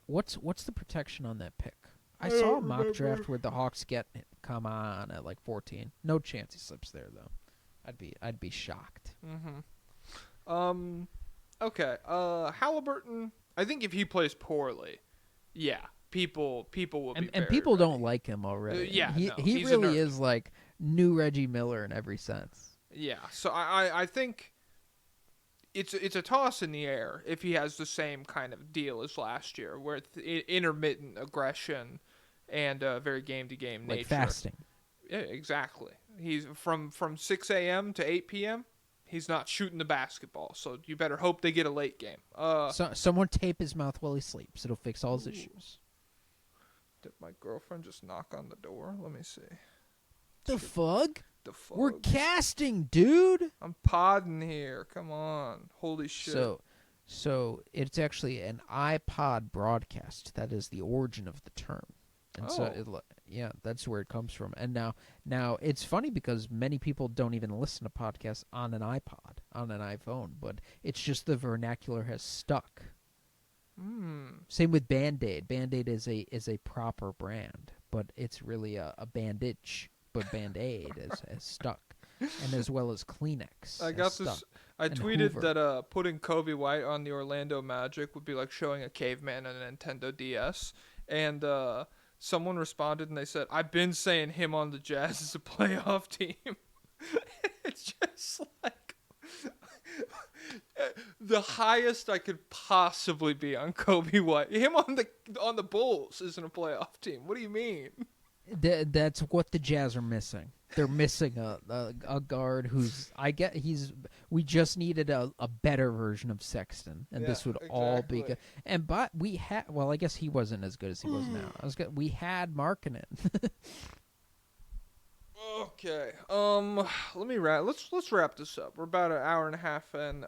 What's the protection on that pick? I saw a mock draft where the Hawks get come on at like 14. No chance he slips there though. I'd be shocked. Mm-hmm. Okay. Halliburton. I think if he plays poorly, yeah, people will be. And people don't like him already. Yeah, he no, he he's a really nerd. is like new Reggie Miller in every sense. Yeah. So I think it's a toss in the air if he has the same kind of deal as last year, where it's intermittent aggression and very game to game nature. Like fasting. Yeah, exactly. He's from 6 a.m. to 8 p.m. He's not shooting the basketball, so you better hope they get a late game. So someone tape his mouth while he sleeps. It'll fix all his issues. Did my girlfriend just knock on the door? Let me see. The fuck? The fuck? We're casting, dude. I'm podding here. Come on. Holy shit. So it's actually an iPod broadcast. That is the origin of the term. And so that's where it comes from. And now it's funny because many people don't even listen to podcasts on an iPod, on an iPhone, but it's just the vernacular has stuck. Same with Band-Aid. Band-Aid is a proper brand, but it's really a bandage. But Band-Aid has stuck, and as well as Kleenex. I got this. I tweeted Hoover. that putting Kobe White on the Orlando Magic would be like showing a caveman a Nintendo DS, and someone responded and they said, "I've been saying him on the Jazz is a playoff team." It's just like the highest I could possibly be on Kobe White. Him on the Bulls isn't a playoff team. What do you mean? That's what the Jazz are missing. They're missing a guard who's we just needed a better version of Sexton, and this would all be good. But we had I guess he wasn't as good as he was now. We had Markkanen. Okay. Let me let's wrap this up. We're about an hour and a half in.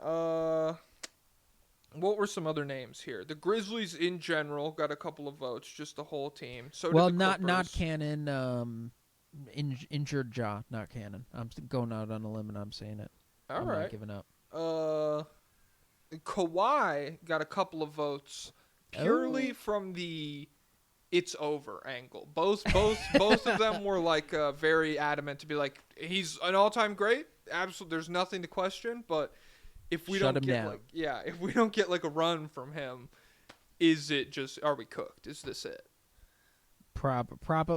What were some other names here? The Grizzlies in general got a couple of votes, just the whole team. So did the not Clippers. Cannon. Injured jaw, not Cannon. I'm going out on a limb and I'm saying it. I'm not giving up. Kawhi got a couple of votes purely from the "it's over" angle. Both of them were like very adamant to be like, he's an all-time great. Absolutely, there's nothing to question. But if we Shut don't him get down. if we don't get like a run from him, are we cooked? Is this it?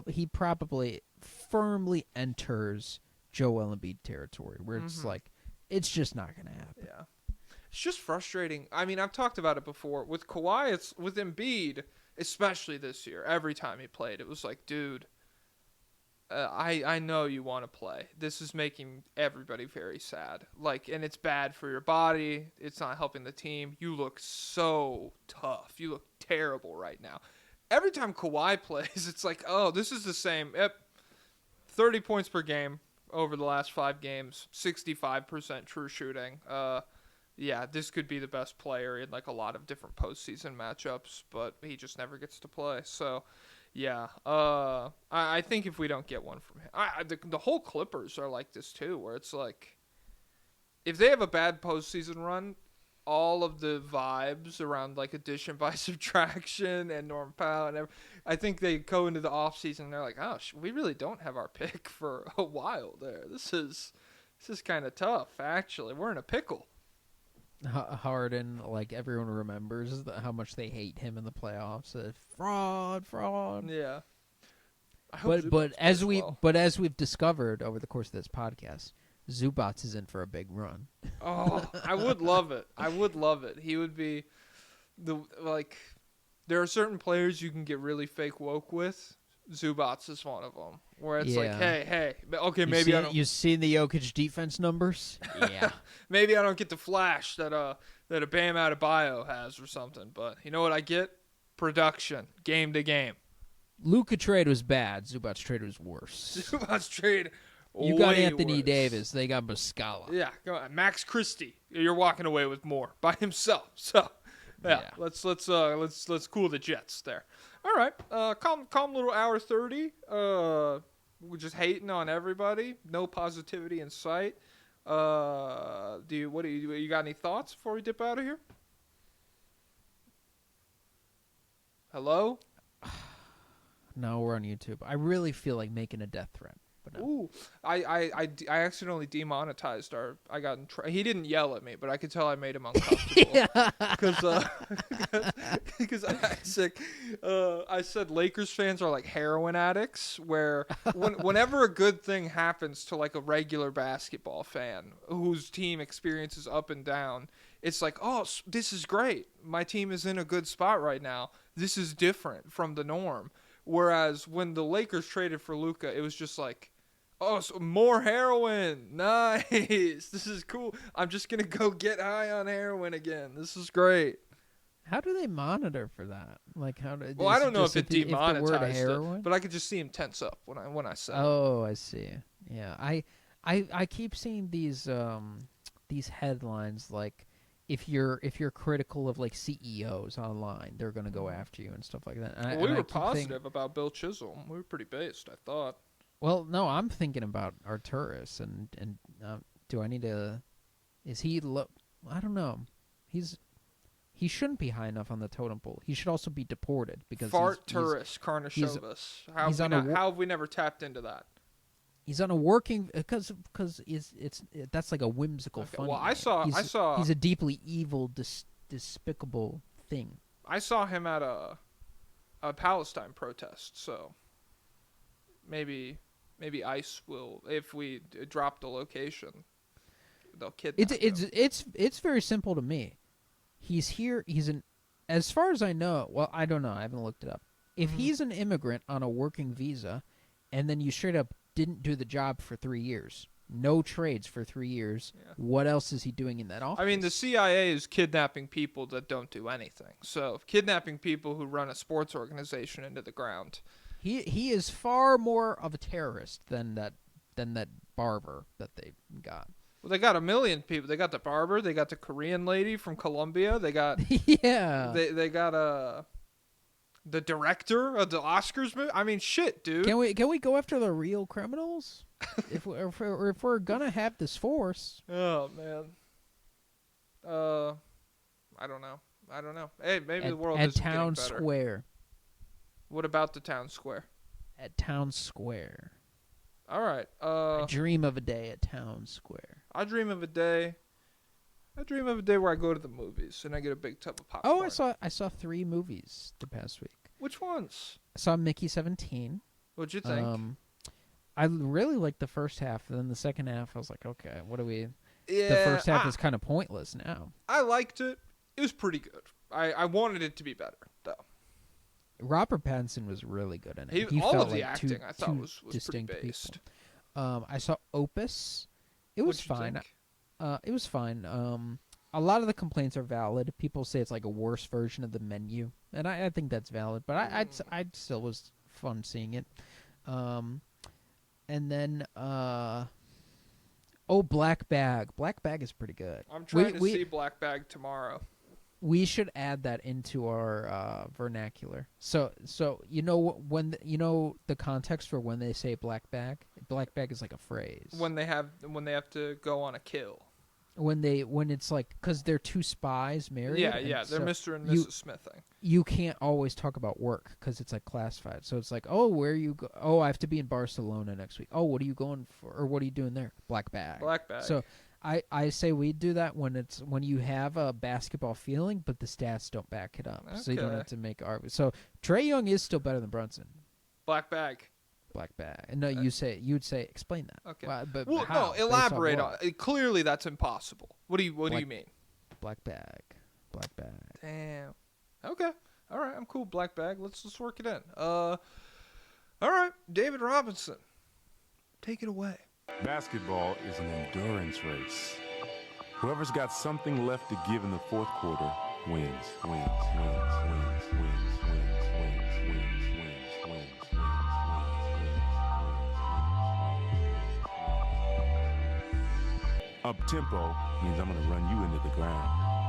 He probably firmly enters Joel Embiid territory where it's like it's just not going to happen. Yeah. It's just frustrating. I mean, I've talked about it before. With Kawhi, it's with Embiid, especially this year, every time he played, it was like, dude, I know you want to play. This is making everybody very sad. Like, and it's bad for your body. It's not helping the team. You look so tough. You look terrible right now. Every time Kawhi plays, it's like, oh, this is the same. 30 points per game over the last 5 games, 65% true shooting. Yeah, this could be the best player in like a lot of different postseason matchups, but he just never gets to play. So, yeah, I think if we don't get one from him, the whole Clippers are like this too, where it's like, if they have a bad postseason run, all of the vibes around like addition by subtraction and Norm Powell and I think they go into the offseason and they're like, oh, we really don't have our pick for a while there. This is kind of tough, actually. We're in a pickle. Harden, like everyone remembers how much they hate him in the playoffs. Fraud. Yeah. But as we've discovered over the course of this podcast, Zubats is in for a big run. Oh, I would love it. He would be there are certain players you can get really fake woke with. Zubats is one of them, where it's like, Yeah. hey, okay, maybe I don't. You seen the Jokic defense numbers? Yeah. Maybe I don't get the flash that a Bam Adebayo has or something, but you know what I get? Production, game to game. Luka trade was bad. Zubats trade was worse. Zubats trade. You got way Anthony worse. Davis. They got Muscala. Yeah, go on. Max Christie. You're walking away with more by himself. So, yeah. let's cool the Jets there. All right, calm little hour 30. We're just hating on everybody. No positivity in sight. You got any thoughts before we dip out of here? Hello? No, we're on YouTube. I really feel like making a death threat. But no. Ooh, I accidentally demonetized our. I got in he didn't yell at me, but I could tell I made him uncomfortable. Because I said Lakers fans are like heroin addicts, where whenever a good thing happens to like a regular basketball fan whose team experiences up and down, it's like, oh, this is great. My team is in a good spot right now. This is different from the norm. Whereas when the Lakers traded for Luka, it was just like, oh, so more heroin. Nice. This is cool. I'm just going to go get high on heroin again. This is great. How do they monitor for that? Like, how do? Well, I don't know if it the word demonetized heroin? it, but I could just see him tense up when I said it. Oh, I see. Yeah, I keep seeing these headlines like, if you're critical of like CEOs online, they're gonna go after you and stuff like that. And We were positive about Bill Chisholm. We were pretty based, I thought. Well, no, I'm thinking about Arturis and do I need to? Is he? I don't know. He shouldn't be high enough on the totem pole. He should also be deported because Farturis Karnisovas. How have we never tapped into that? He's on a working because that's like a whimsical fun. Well, I saw he's a deeply evil, despicable thing. I saw him at a Palestine protest, so maybe ICE will, if we drop the location, they'll kidnap him. It's very simple to me. He's here. As far as I know. Well, I don't know. I haven't looked it up. If he's an immigrant on a working visa, and then you straight up didn't do the job for 3 years, no trades for 3 years, what else is he doing in that office? I mean, the CIA is kidnapping people that don't do anything. So kidnapping people who run a sports organization into the ground. He is far more of a terrorist than that barber that they got. Well, they got a million people. They got the barber. They got the Korean lady from Colombia. They got They got the director of the Oscars movie. I mean, shit, dude. Can we go after the real criminals? if we're gonna have this force. Oh man. I don't know. Hey, maybe the world is getting better. At Town Square. What about the Town Square? At Town Square. All right. I dream of a day at Town Square. I dream of a day where I go to the movies and I get a big tub of popcorn. Oh, I saw 3 movies the past week. Which ones? I saw Mickey 17. What'd you think? I really liked the first half, and then the second half I was like, okay, what do we? Yeah, the first half is kind of pointless now. I liked it. It was pretty good. I wanted it to be better though. Robert Pattinson was really good in it. All felt of the like acting I thought was pretty distinct based. People. I saw Opus. It was fine. Think? It was fine. A lot of the complaints are valid. People say it's like a worse version of The Menu, and I think that's valid. But I still was fun seeing it. And then Black Bag. Black Bag is pretty good. I'm trying to see Black Bag tomorrow. We should add that into our vernacular. So you know the context for when they say black bag. Black bag is like a phrase. When they have to go on a kill. When it's like, because they're 2 spies married. Yeah, they're Mr. and Mrs. Smithing. You can't always talk about work because it's like classified. So it's like, oh, where you go? Oh, I have to be in Barcelona next week. Oh, what are you going for? Or what are you doing there? Black bag. Black bag. So I say we do that when you have a basketball feeling, but the stats don't back it up. Okay. So you don't have to make arguments. So Trae Young is still better than Brunson. Black bag. Black bag. No, you'd say explain that. Okay. But well, how? No, elaborate on it. Clearly that's impossible. What do you mean? Black bag. Black bag. Damn. Okay. All right, I'm cool. Black bag. Let's work it in. All All right, David Robinson, take it away. Basketball is an endurance race. Whoever's got something left to give in the fourth quarter wins. Up tempo means I'm gonna run you into the ground.